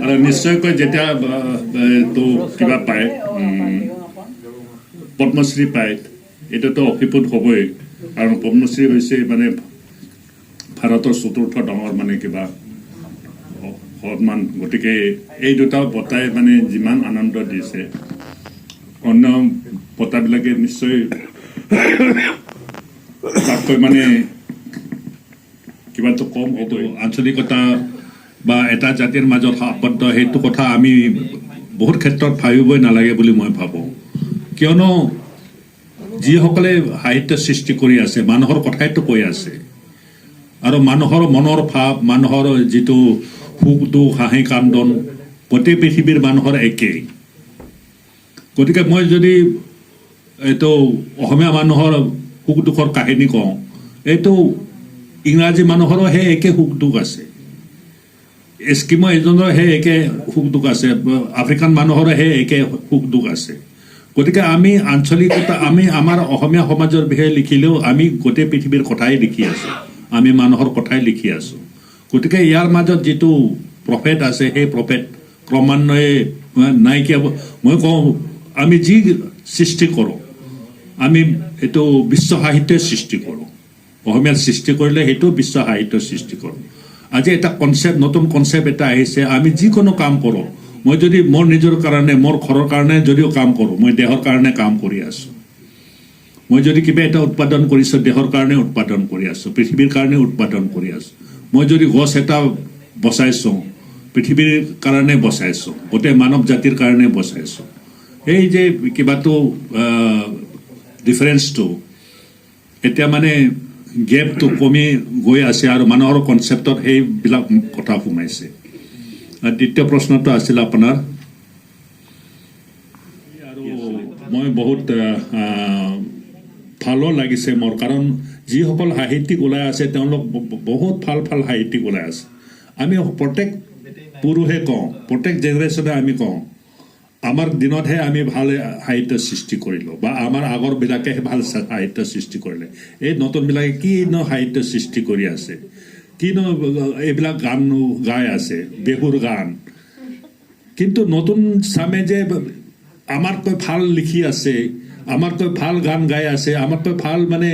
আৰু নিশ্চয়কৈ যেতিয়া এইটো কিবা পায় পদ্মশ্ৰী পায় এইটোতো অভিভূত হ'বই আৰু পদ্মশ্ৰী হৈছে ভাৰতৰ চতুৰ্থ ডাঙৰ কিবা সন্মান গতিকে এই দুটা বঁটাই যিমান আনন্দ দিছে অন্য বঁটাবিলাকে নিশ্চয় তাতকৈ কিবাটো কম হ'ব আঞ্চলিকতা বা এটা জাতিৰ মাজত আবদ্ধ সেইটো কথা আমি বহুত ক্ষেত্ৰত ভাবিবই নালাগে বুলি মই ভাবোঁ কিয়নো যিসকলে সাহিত্য সৃষ্টি কৰি আছে মানুহৰ কথাইতো কৈ আছে আৰু মানুহৰ মনৰ ভাৱ মানুহৰ যিটো সুখ দুখ হাঁহি কান্দন গোটেই পৃথিৱীৰ মানুহৰ একেই গতিকে মই যদি এইটো অসমীয়া মানুহৰ সুখ দুখৰ কাহিনী কওঁ এইটো ইংৰাজী মানুহৰো সেই একে সুখ দুখ আছে এস্কিমো এজনৰ সেই একে সুখ দুখ আছে আফ্ৰিকান মানুহৰো সেই একে সুখ দুখ আছে গতিকে আমি আঞ্চলিকতা আমি আমাৰ অসমীয়া সমাজৰ বিষয়ে লিখিলেও আমি গোটেই পৃথিৱীৰ কথাই লিখি আছোঁ আমি মানুহৰ কথাই লিখি আছোঁ গতিকে ইয়াৰ মাজত যিটো প্ৰফেট আছে সেই প্ৰফেট ক্ৰমান্বয়ে নাইকিয়া মই কওঁ আমি যি সৃষ্টি কৰোঁ আমি এইটো বিশ্ব সাহিত্যৰ সৃষ্টি কৰোঁ অসমীয়াত সৃষ্টি কৰিলে সেইটো বিশ্ব সাহিত্যৰ সৃষ্টি কৰোঁ আজি এটা কনচেপ্ট নতুন কনচেপ্ট এটা আহিছে আমি যিকোনো কাম কৰোঁ মই যদি মোৰ নিজৰ কাৰণে মোৰ ঘৰৰ কাৰণে যদিও কাম কৰোঁ মই দেহৰ কাৰণে কাম কৰি আছোঁ মই যদি কিবা এটা উৎপাদন কৰিছোঁ দেহৰ কাৰণে উৎপাদন কৰি আছোঁ পৃথিৱীৰ কাৰণে উৎপাদন কৰি আছোঁ মই যদি গছ এটা বচাইছোঁ পৃথিৱীৰ কাৰণে বচাইছোঁ গোটেই মানৱ জাতিৰ কাৰণে বচাইছোঁ এই যে কিবাটো ডিফাৰেঞ্চটো এতিয়া মানে গেপটো কমি গৈ আছে আৰু মানুহৰ কনচেপ্টত সেইবিলাক কথা সোমাইছে আৰু দ্বিতীয় প্ৰশ্নটো আছিল আপোনাৰ আৰু মই বহুত ভালো লাগিছে মোৰ কাৰণ যিসকল সাহিত্যিক ওলাই আছে তেওঁলোক বহুত ভাল ভাল সাহিত্যিক ওলাই আছে আমি প্ৰত্যেক পুৰুষে কওঁ প্ৰত্যেক জেনেৰেশ্যনে আমি কওঁ আমাৰ দিনতহে আমি ভাল সাহিত্য সৃষ্টি কৰিলোঁ বা আমাৰ আগৰবিলাকে ভাল সাহিত্য সৃষ্টি কৰিলে এই নতুনবিলাকে কিনো সাহিত্য সৃষ্টি কৰি আছে কিনো এইবিলাক গান গাই আছে বেহুৰ গান কিন্তু নতুন চামে যে আমাতকৈ ভাল লিখি আছে আমাতকৈ ভাল গান গাই আছে আমাতকৈ ভাল মানে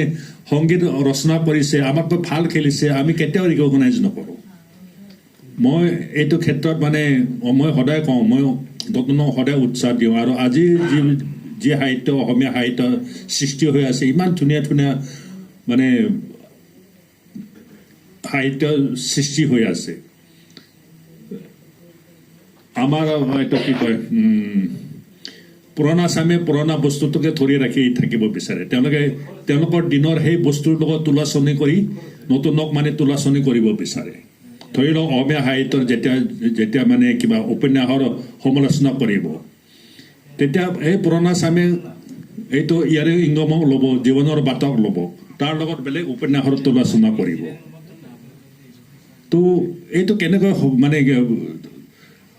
সংগীত ৰচনা কৰিছে আমাতকৈ ভাল খেলিছে আমি কেতিয়াও ৰিকগনাইজ নকৰোঁ মই এইটো ক্ষেত্ৰত মানে মই সদায় কওঁ মই নতুনক সদায় উৎসাহ দিওঁ আৰু আজি যি সাহিত্য অসমীয়া সাহিত্য সৃষ্টি হৈ আছে ইমান ধুনীয়া ধুনীয়া মানে সাহিত্য সৃষ্টি হৈ আছে আমাৰ এইটো কি কয় পুৰণা চামে পুৰণা বস্তুটোকে ধৰি ৰাখি থাকিব বিচাৰে তেওঁলোকৰ দিনৰ সেই বস্তুৰ লগত তুলনা কৰি নতুনক মানে তুলনা কৰিব বিচাৰে ধৰি লওক অসমীয়া সাহিত্যৰ যেতিয়া মানে কিবা উপন্যাসৰ সমালোচনা কৰিব তেতিয়া এই পুৰণা চামে এইটো ইয়াৰে ইংগমক ল'ব জীৱনৰ বাটক ল'ব তাৰ লগত বেলেগ উপন্যাসৰ তুলনা কৰিব তো এইটো কেনেকৈ মানে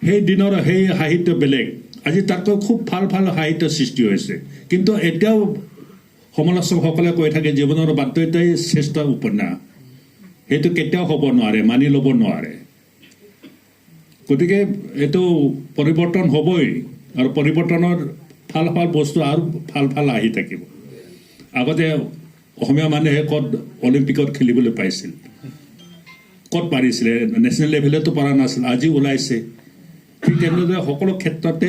সেই দিনৰ সেই সাহিত্য বেলেগ আজি তাতকৈ খুব ভাল ভাল সাহিত্য সৃষ্টি হৈছে কিন্তু এতিয়াও সমালোচকসকলে কৈ থাকে জীৱনৰ বাটটো এটাই শ্ৰেষ্ঠ উপন্যাস সেইটো কেতিয়াও হ'ব নোৱাৰে মানি ল'ব নোৱাৰে গতিকে এইটো পৰিৱৰ্তন হ'বই আৰু পৰিৱৰ্তনৰ ভাল ভাল বস্তু আৰু ভাল ভাল আহি থাকিব আগতে অসমীয়া মানুহে ক'ত অলিম্পিকত খেলিবলৈ পাইছিল ক'ত পাৰিছিলে নেশ্যনেল লেভেলতো পৰা নাছিল আজি ওলাইছে ঠিক তেনেদৰে সকলো ক্ষেত্ৰতে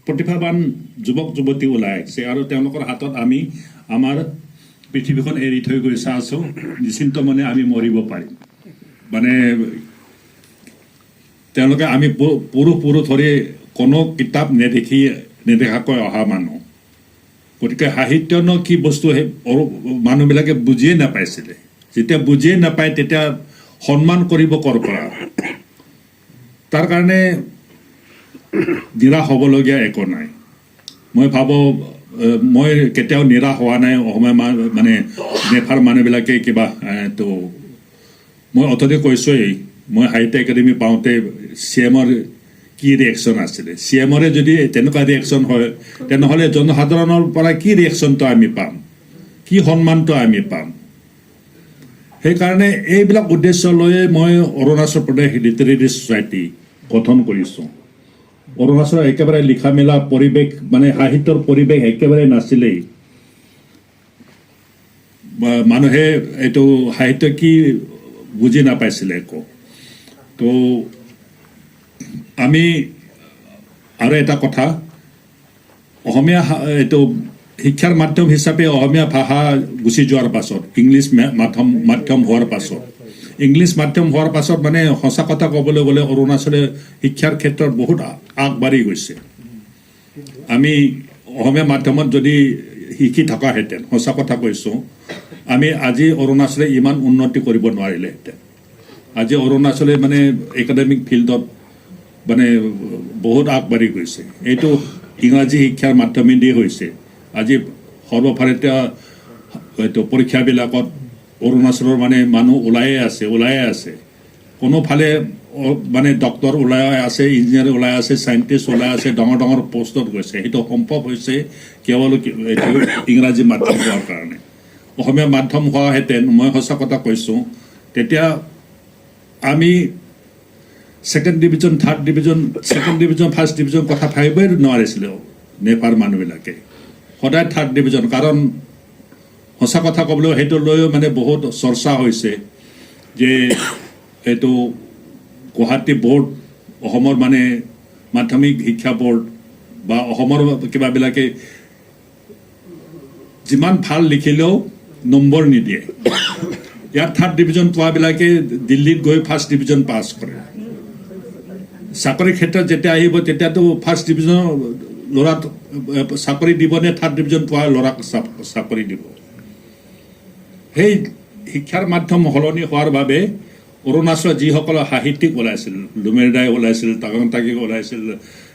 প্ৰতিভাৱান যুৱক যুৱতী ওলাই আহিছে আৰু তেওঁলোকৰ হাতত আমি আমাৰ পৃথিৱীখন এৰি থৈ গৈ চাইছোঁ নিশ্চিন্ত মনে আমি মৰিব পাৰিম মানে তেওঁলোকে আমি পুৰুষ ধৰি কোনো কিতাপ নেদেখাকৈ অহা মানুহ গতিকে সাহিত্যনো কি বস্তু সেই মানুহবিলাকে বুজিয়ে নাপাইছিলে যেতিয়া বুজিয়ে নাপায় তেতিয়া সন্মান কৰিব ক'ৰ পৰা তাৰ কাৰণে নিৰাশ হ'বলগীয়া একো নাই মই ভাবোঁ মই কেতিয়াও নিৰাশ হোৱা নাই অসমীয়া মানে নেফাৰ মানুহবিলাকে কিবা তো মই অথনি কৈছোঁৱেই মই সাহিত্য একাডেমি পাওঁতে CMৰ কি ৰিয়েকশ্যন আছিলে CMৰে যদি তেনেকুৱা ৰিয়েকশ্যন হয় তেনেহ'লে জনসাধাৰণৰ পৰা কি ৰিয়েকশ্যনটো আমি পাম কি সন্মানটো আমি পাম সেইকাৰণে এইবিলাক উদ্দেশ্য লৈয়ে মই অৰুণাচল প্ৰদেশ লিটাৰেৰী ছ'চাইটি গঠন কৰিছোঁ অৰুণাচলৰ একেবাৰে লিখা মেলা পৰিৱেশ মানে সাহিত্যৰ পৰিৱেশ একেবাৰে নাছিলেই মানুহে এইটো সাহিত্য কি বুজি নাপাইছিলে একো তো আমি আৰু এটা কথা অসমীয়া এইটো শিক্ষাৰ মাধ্যম হিচাপে অসমীয়া ভাষা গুচি যোৱাৰ পাছত ইংলিছ মাধ্যম হোৱাৰ পাছত ইংলিছ মাধ্যম হোৱাৰ পাছত মানে সঁচা কথা ক'বলৈ গ'লে অৰুণাচলে শিক্ষাৰ ক্ষেত্ৰত বহুত আগবাঢ়ি গৈছে আমি অসমীয়া মাধ্যমত যদি শিকি থকাহেঁতেন সঁচা কথা কৈছোঁ আমি আজি অৰুণাচলে ইমান উন্নতি কৰিব নোৱাৰিলেহেঁতেন আজি অৰুণাচলে মানে একাডেমিক ফিল্ডত মানে বহুত আগবাঢ়ি গৈছে এইটো ইংৰাজী শিক্ষাৰ মাধ্যমেদি হৈছে আজি সৰ্বভাৰতীয় এইটো পৰীক্ষাবিলাকত অৰুণাচলৰ মানে মানুহ ওলায়ে আছে কোনোফালে মানে ডক্টৰ ওলাই আছে ইঞ্জিনিয়াৰ ওলাই আছে চাইণ্টিষ্ট ওলাই আছে ডাঙৰ ডাঙৰ পষ্টত গৈছে সেইটো সম্ভৱ হৈছে কেৱল ইংৰাজী মাধ্যম হোৱাৰ কাৰণে অসমীয়া মাধ্যম হোৱাহেঁতেন মই সঁচা কথা কৈছোঁ তেতিয়া আমি second division third division second division first division কথা ভাবিবই নোৱাৰিছিলোঁ নেপাৰ মানুহবিলাকে সদায় থাৰ্ড ডিভিজন কাৰণ সঁচা কথা ক'বলৈ সেইটো লৈও মানে বহুত চৰ্চা হৈছে যে এইটো গুৱাহাটী বোৰ্ড অসমৰ মানে মাধ্যমিক শিক্ষা বোৰ্ড বা অসমৰ কিবাবিলাকে যিমান ভাল লিখিলেও নম্বৰ নিদিয়ে ইয়াত থাৰ্ড ডিভিজন পোৱাবিলাকে দিল্লীত গৈ ফাৰ্ষ্ট ডিভিজন পাছ কৰে চাকৰিৰ ক্ষেত্ৰত যেতিয়া আহিব তেতিয়াতো ফাৰ্ষ্ট ডিভিজনৰ ল'ৰাক চাকৰি দিব নে থাৰ্ড ডিভিজন পোৱা ল'ৰাক চাকৰি দিব সেই শিক্ষাৰ মাধ্যম সলনি হোৱাৰ বাবে অৰুণাচলত যিসকল সাহিত্যিক ওলাইছিল লুমেৰদাই ওলাইছিল তাগাং তাগিক ওলাইছিল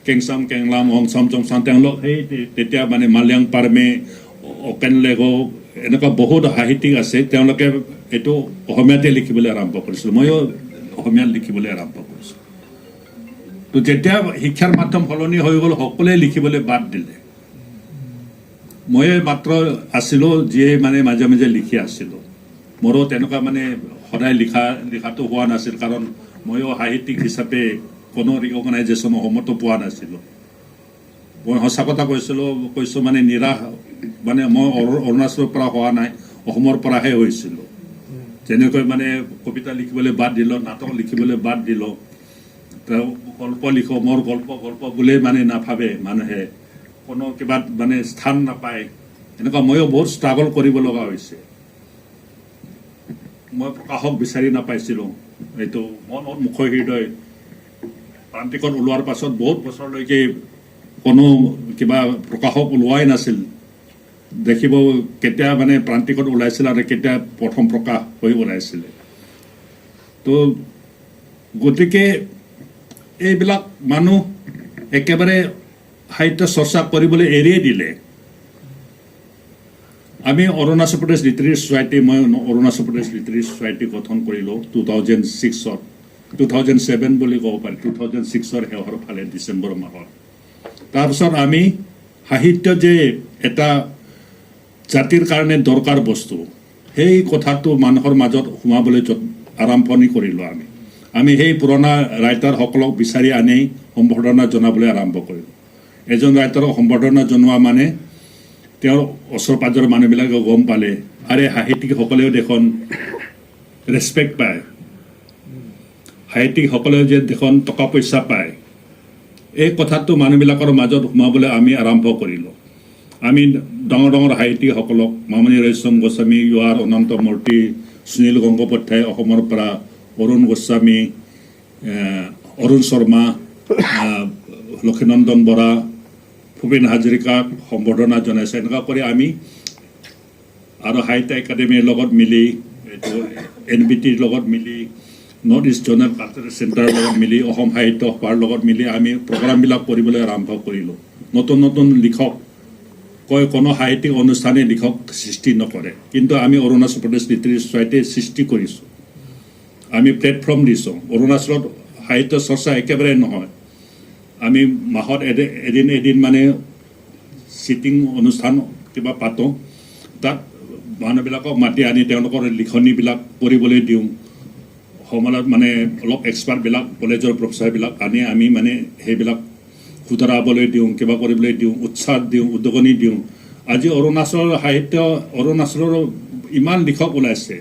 কেংচাম কেংলাম অংচাম চংচাম তেওঁলোক সেই তেতিয়া মানে মালিয়াং পাৰ্মে অকেন লেগো এনেকুৱা বহুত সাহিত্যিক আছে তেওঁলোকে এইটো অসমীয়াতে লিখিবলৈ আৰম্ভ কৰিছিল ময়ো অসমীয়াত লিখিবলৈ আৰম্ভ কৰিছোঁ তো যেতিয়া শিক্ষাৰ মাধ্যম সলনি হৈ গ'ল সকলোৱে লিখিবলৈ বাদ দিলে মই মাত্ৰ আছিলোঁ যিয়ে মানে মাজে মাজে লিখি আছিলোঁ মোৰো তেনেকুৱা মানে সদায় লিখাটো হোৱা নাছিল কাৰণ ময়ো সাহিত্যিক হিচাপে কোনো ৰিকগনাইজেশ্যন অসমতো পোৱা নাছিলোঁ মই সঁচা কথা কৈছোঁ মানে নিৰাশ মানে মই অৰুণাচলৰ পৰা হোৱা নাই অসমৰ পৰাহে হৈছিলোঁ যেনেকৈ মানে কবিতা লিখিবলৈ বাদ দিলোঁ নাটক লিখিবলৈ বাদ দিলোঁ গল্প লিখোঁ মোৰ গল্প বুলিয়েই মানে নাভাবে মানুহে কোনো কিবা মানে স্থান নাপায় এনেকুৱা ময়ো বহুত ষ্ট্ৰাগল কৰিব লগা হৈছে মই প্ৰকাশক বিচাৰি নাপাইছিলোঁ এইটো মনৰ মুখৰ হৃদয় প্ৰান্তিকত ওলোৱাৰ পাছত বহুত বছৰলৈকে কোনো কিবা প্ৰকাশক ওলোৱাই নাছিল দেখিব কেতিয়া মানে প্ৰান্তিকত ওলাইছিল আৰু কেতিয়া প্ৰথম প্ৰকাশ হৈ ওলাইছিলে তো গতিকে এইবিলাক মানুহ একেবাৰে সাহিত্য চৰ্চা কৰিবলৈ এৰিয়ে দিলে আমি অৰুণাচল প্ৰদেশ লিটাৰেৰী ছ'চাইটি মই অৰুণাচল প্ৰদেশ লিটাৰেৰী ছ'চাইটি গঠন কৰিলোঁ 2006 2007 বুলি ক'ব পাৰি 2006 শেষৰ ফালে ডিচেম্বৰ মাহত তাৰপিছত আমি সাহিত্য যে এটা জাতিৰ কাৰণে দৰকাৰ বস্তু সেই কথাটো মানুহৰ মাজত সোমাবলৈ আৰম্ভণি কৰিলোঁ আমি সেই পুৰণা ৰাইটাৰসকলক বিচাৰি আনি সম্বৰ্ধনা জনাবলৈ আৰম্ভ কৰিলোঁ এজন ৰাইটাৰক সম্বৰ্ধনা জনোৱা মানে তেওঁৰ ওচৰ পাজৰৰ মানুহবিলাকে গম পালে আৰে সাহিত্যিকসকলেও দেখোন ৰেচপেক্ট পায় সাহিত্যিকসকলেও যে দেখোন টকা পইচা পায় এই কথাটো মানুহবিলাকৰ মাজত সোমাবলৈ আমি আৰম্ভ কৰিলোঁ আমি ডাঙৰ ডাঙৰ সাহিত্যিকসকলক মামণি ৰয়চম গোস্বামী ইউ আৰ অনন্ত মূৰ্তি সুনীল গংগোপাধ্যায় অসমৰ পৰা অৰুণ গোস্বামী অৰুণ শৰ্মা লক্ষীনন্দন বৰা ভূপেন হাজৰিকাক সম্বৰ্ধনা জনাইছে এনেকুৱা কৰি আমি আৰু সাহিত্য একাডেমীৰ লগত মিলি এইটো NBTৰ লগত মিলি নৰ্থ ইষ্ট জ'নেল কালচাৰেল চেণ্টাৰৰ লগত মিলি অসম সাহিত্য সভাৰ লগত মিলি আমি প্ৰগ্ৰামবিলাক কৰিবলৈ আৰম্ভ কৰিলোঁ নতুন নতুন লিখক কোনো সাহিত্যিক অনুষ্ঠানে লিখক সৃষ্টি নকৰে কিন্তু আমি অৰুণাচল প্ৰদেশ লিটাৰেৰী ছ'চাইটিয়ে সৃষ্টি কৰিছোঁ আমি প্লেটফৰ্ম দিছোঁ অৰুণাচলত সাহিত্য চৰ্চা একেবাৰে নহয় আমি মাহত এদিন মানে চিটিং অনুষ্ঠান কিবা পাতোঁ তাত মানুহবিলাকক মাতি আনি তেওঁলোকৰ লিখনিবিলাক পঢ়িবলৈ দিওঁ সমাজত মানে অলপ এক্সপাৰ্টবিলাক কলেজৰ প্ৰফেচাৰবিলাক আনি আমি মানে সেইবিলাক শুধৰাবলৈ দিওঁ কিবা কৰিবলৈ দিওঁ উৎসাহ দিওঁ উদগনি দিওঁ আজি অৰুণাচলৰ সাহিত্য অৰুণাচলৰ ইমান লিখক ওলাইছে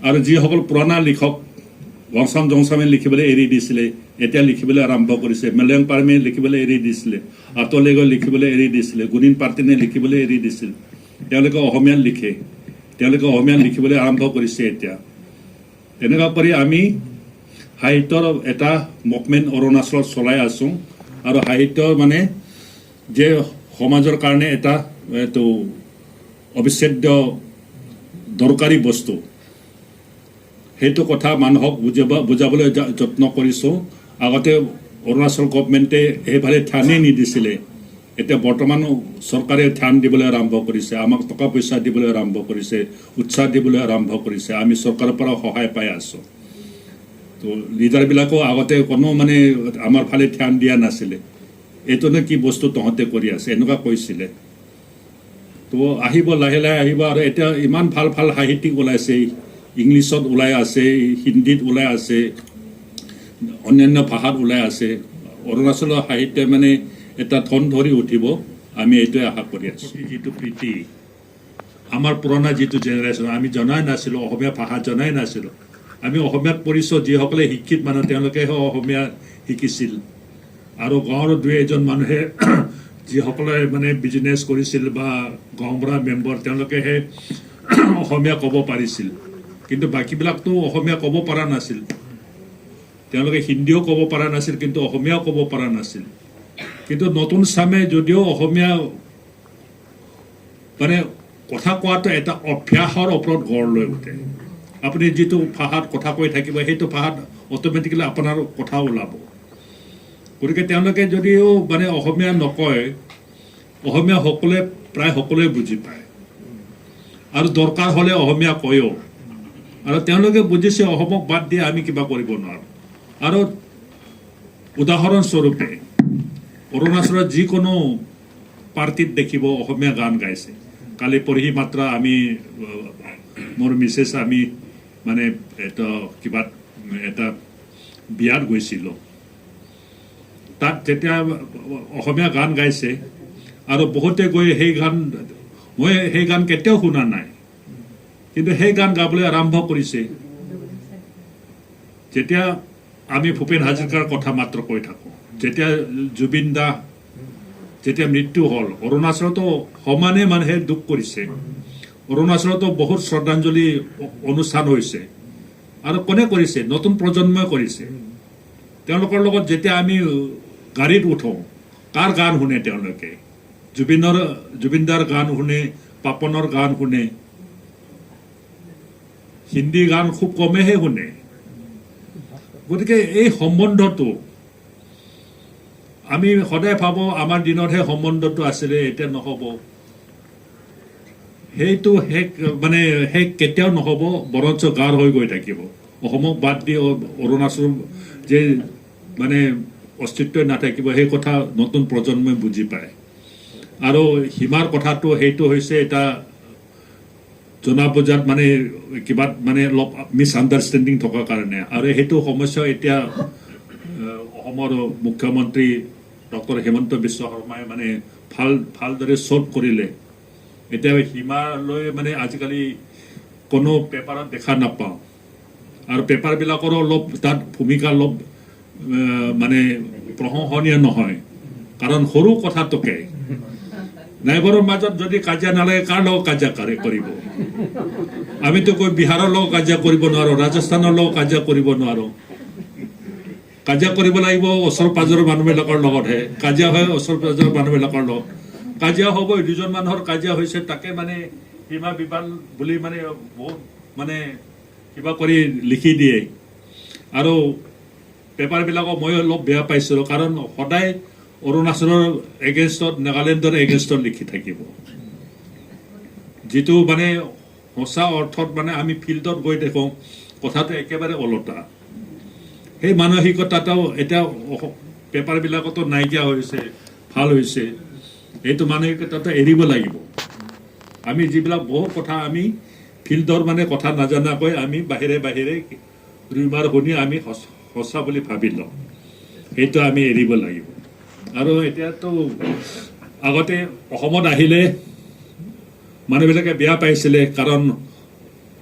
আৰু যিসকল পুৰণা লিখক ৱাংচাম জংচামে লিখিবলৈ এৰি দিছিলে এতিয়া লিখিবলৈ আৰম্ভ কৰিছে মালিয়াং পাৰ্মে লিখিবলৈ এৰি দিছিলে আতলেগৈ লিখিবলৈ এৰি দিছিলে গুণিন পাৰ্টিনে লিখিবলৈ এৰি দিছিল তেওঁলোকে অসমীয়াত লিখে তেওঁলোকে অসমীয়াত লিখিবলৈ আৰম্ভ কৰিছে এতিয়া তেনেকুৱা কৰি আমি সাহিত্যৰ এটা মুভমেণ্ট অৰুণাচলত চলাই আছোঁ আৰু সাহিত্য মানে যে সমাজৰ কাৰণে এটা এইটো অবিচ্ছেদ্য দৰকাৰী বস্তু সেইটো কথা মানুহক বুজাবলৈ যত্ন কৰিছোঁ আগতে অৰুণাচল গভমেণ্টে সেইফালে ধ্যানেই নিদিছিলে এতিয়া বৰ্তমান চৰকাৰে ধ্যান দিবলৈ আৰম্ভ কৰিছে আমাক টকা পইচা দিবলৈ আৰম্ভ কৰিছে উৎসাহ দিবলৈ আৰম্ভ কৰিছে আমি চৰকাৰৰ পৰা সহায় পাই আছোঁ তো লিডাৰবিলাকো আগতে কোনো মানে আমাৰ ফালে ধ্যান দিয়া নাছিলে এইটোনো কি বস্তু তহঁতে কৰি আছে এনেকুৱা কৈছিলে তো আহিব লাহে লাহে আহিব আৰু এতিয়া ইমান ভাল ভাল সাহিত্যিক ওলাইছে ইংলিছত ওলাই আছে, হিন্দীত ওলাই আছে, অন্যান্য ভাষাত ওলাই আছে। অৰুণাচলৰ সাহিত্য মানে এটা ঠন ধৰি উঠিব, আমি এইটোৱে আশা কৰি আছোঁ। যিটো প্ৰীতি আমাৰ পুৰণা যিটো জেনেৰেশ্যন, আমি জনাই নাছিলোঁ, অসমীয়া ভাষা জনাই নাছিলোঁ। আমি অসমীয়াত পঢ়িছোঁ, যিসকলে শিক্ষিত মানুহ তেওঁলোকেহে অসমীয়া শিকিছিল। আৰু গাঁৱৰ দুই এজন মানুহে যিসকলে মানে বিজনেছ কৰিছিল বা গাঁওবুঢ়া মেম্বাৰ, তেওঁলোকেহে অসমীয়া ক'ব পাৰিছিল। কিন্তু বাকীবিলাকতো অসমীয়া ক'ব পৰা নাছিল। তেওঁলোকে হিন্দীও ক'ব পৰা নাছিল, কিন্তু অসমীয়াও ক'ব পৰা নাছিল। কিন্তু নতুন চামে যদিও অসমীয়া মানে কথা কোৱাটো এটা অভ্যাসৰ ওপৰত গঢ় লৈ উঠে। আপুনি যিটো ভাষাত কথা কৈ থাকিব, সেইটো ভাষাত অট'মেটিকেলি আপোনাৰ কথা ওলাব। গতিকে তেওঁলোকে যদিও মানে অসমীয়া নকয়, অসমীয়া প্ৰায় সকলোৱে বুজি পায় আৰু দৰকাৰ হ'লে অসমীয়া কয়ও। আৰু তেওঁলোকে বুজিছে অসমক বাদ দিয়ে আমি কিবা কৰিব নোৱাৰোঁ। আৰু উদাহৰণস্বৰূপে অৰুণাচলত যিকোনো পাৰ্টিত দেখিব অসমীয়া গান গাইছে। কালি পৰহি মাত্ৰ আমি মোৰ মিছেছ আমি মানে এটা বিয়াত গৈছিলোঁ। তাত যেতিয়া অসমীয়া গান গাইছে আৰু বহুতে গৈ মই সেই গান কেতিয়াও শুনা নাই, কিন্তু সেই গান গাবলৈ আৰম্ভ কৰিছে। যেতিয়া আমি ভূপেন হাজৰিকাৰ কথা মাত্ৰ কৈ থাকোঁ, যেতিয়া জুবিন দা যেতিয়া মৃত্যু হ'ল, অৰুণাচলতো সমানে মানুহে দুখ কৰিছে। অৰুণাচলতো বহুত শ্ৰদ্ধাঞ্জলি অনুষ্ঠান হৈছে। আৰু কোনে কৰিছে? নতুন প্ৰজন্মই কৰিছে। তেওঁলোকৰ লগত যেতিয়া আমি গাড়ীত উঠোঁ, কাৰ গান শুনে তেওঁলোকে? জুবিনদাৰ গান শুনে, পাপনৰ গান শুনে। হিন্দী গান খুব কমেহে শুনে। গতিকে এই সম্বন্ধটো আমি সদায় ভাবোঁ আমাৰ দিনতহে সম্বন্ধটো আছিলে, এতিয়া নহ'ব। সেইটো শেষ কেতিয়াও নহ'ব, বৰঞ্চ গাঢ় হৈ গৈ থাকিব। অসমক বাদ দি অৰুণাচল যে মানে অস্তিত্বই নাথাকিব, সেই কথা নতুন প্ৰজন্মই বুজি পায়। আৰু সীমাৰ কথাটো সেইটো হৈছে এটা জনা বুজাত মানে কিবা মানে অলপ মিছ আণ্ডাৰষ্টেণ্ডিং থকাৰ কাৰণে। আৰু সেইটো সমস্যা এতিয়া অসমৰ মুখ্যমন্ত্ৰী ডক্টৰ হিমন্ত বিশ্ব শৰ্মাই মানে ভালদৰে ছল্ভ কৰিলে। এতিয়া সীমালৈ মানে আজিকালি কোনো পেপাৰত দেখা নাপাওঁ। আৰু পেপাৰবিলাকৰো অলপ তাত ভূমিকা অলপ মানে প্ৰশংসনীয় নহয়। কাৰণ সৰু কথাটোকে নাইবাৰৰ মাজত যদি কাজিয়া নালাগে, কাৰ লগত কাজিয়া কৰিব? আমিতো কৈ বিহাৰৰ লগত কাজিয়া কৰিব নোৱাৰোঁ, ৰাজস্থানৰ লগত কাজিয়া কৰিব নোৱাৰোঁ। কাজিয়া কৰিব লাগিব ওচৰ পাজৰৰ মানুহবিলাকৰ লগতহে। কাজিয়া হয় ওচৰ পাজৰৰ মানুহবিলাকৰ লগত। কাজিয়া হ'বই, দুজন মানুহৰ কাজিয়া হৈছে, তাকে মানে সীমা বিবাদ বুলি মানে বহুত মানে কিবা কৰি লিখি দিয়ে। আৰু পেপাৰবিলাকক মই অলপ বেয়া পাইছিলোঁ, কাৰণ সদায় অৰুণাচলৰ এগেইনষ্টত, নাগালেণ্ডৰ এগেইনষ্টত লিখি থাকিব। যিটো মানে সঁচা অৰ্থত মানে আমি ফিল্ডত গৈ দেখোঁ কথাটো একেবাৰে ওলোটা। সেই মানসিকতাটাও এতিয়া পেপাৰবিলাকতো নাইকিয়া হৈছে, ভাল হৈছে। সেইটো মানসিকতাটো এৰিব লাগিব। আমি যিবিলাক বহু কথা আমি ফিল্ডৰ মানে কথা নাজানাকৈ আমি বাহিৰে ৰুমাৰ শুনি আমি সঁচা বুলি ভাবি লওঁ। সেইটো আমি এৰিব লাগিব। আৰু এতিয়াতো আগতে অসমত আহিলে মানুহবিলাকে বেয়া পাইছিলে, কাৰণ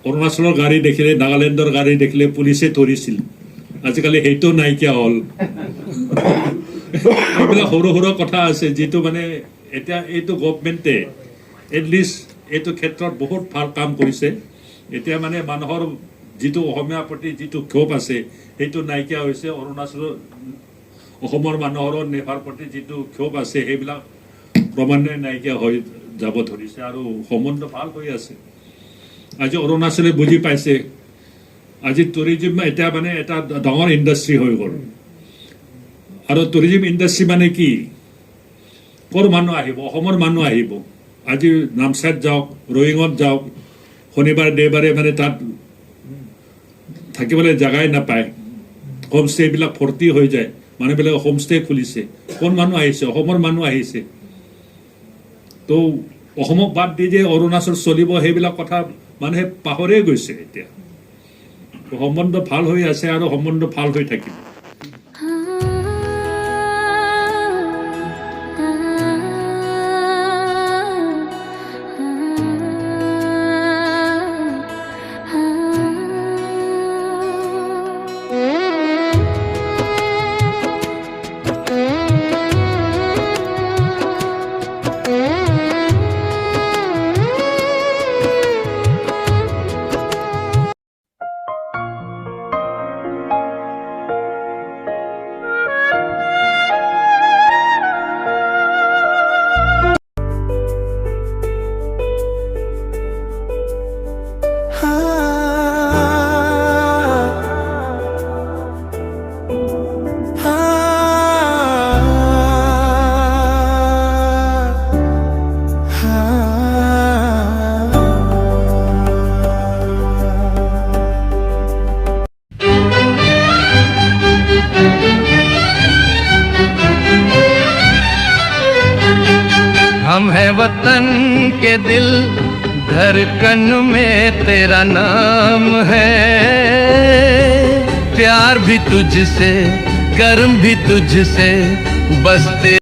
অৰুণাচলৰ গাড়ী দেখিলে, নাগালেণ্ডৰ গাড়ী দেখিলে পুলিচে ধৰিছিল। আজিকালি সেইটো নাইকিয়া হ'ল। এইবিলাক সৰু সৰু কথা আছে, যিটো মানে এতিয়া এইটো গভমেণ্টে এটলিষ্ট এইটো ক্ষেত্ৰত বহুত ভাল কাম কৰিছে। এতিয়া মানে মানুহৰ যিটো অসমীয়াৰ প্ৰতি যিটো ক্ষোভ আছে, সেইটো নাইকিয়া হৈছে। অসমৰ মানুহৰ নেভাৰ প্ৰতি যিটো ক্ষোভ আছে, সেইবিলাক ক্ৰমান্বয়ে নাইকিয়া হৈ যাব ধৰিছে আৰু সম্বন্ধ ভাল হৈ আছে। আজি অৰুণাচলে বুজি পাইছে, আজি টুৰিজিম এতিয়া মানে এটা ডাঙৰ ইণ্ডাষ্ট্ৰী হৈ গ'ল। আৰু টুৰিজিম ইণ্ডাষ্ট্ৰী মানে কি? ক'ৰ মানুহ আহিব? অসমৰ মানুহ আহিব। আজি নামচাইত যাওক, ৰয়িঙত যাওক, শনিবাৰ দেওবাৰে মানে তাত থাকিবলৈ জেগাই নাপায়। হোমষ্টেবিলাক ভৰ্তি হৈ যায়, মানুহবিলাকে হোমষ্টে খুলিছে। কোন মানুহ আহিছে? অসমৰ মানুহ আহিছে। তো অসমক বাদ দি যে অৰুণাচল চলিব, সেইবিলাক কথা মানুহে পাহৰিয়ে গৈছে এতিয়া। সম্বন্ধ ভাল হৈ আছে আৰু সম্বন্ধ ভাল হৈ থাকিব हम हैं वतन के दिल धड़कन में तेरा नाम है प्यार भी तुझसे कर्म भी तुझसे बस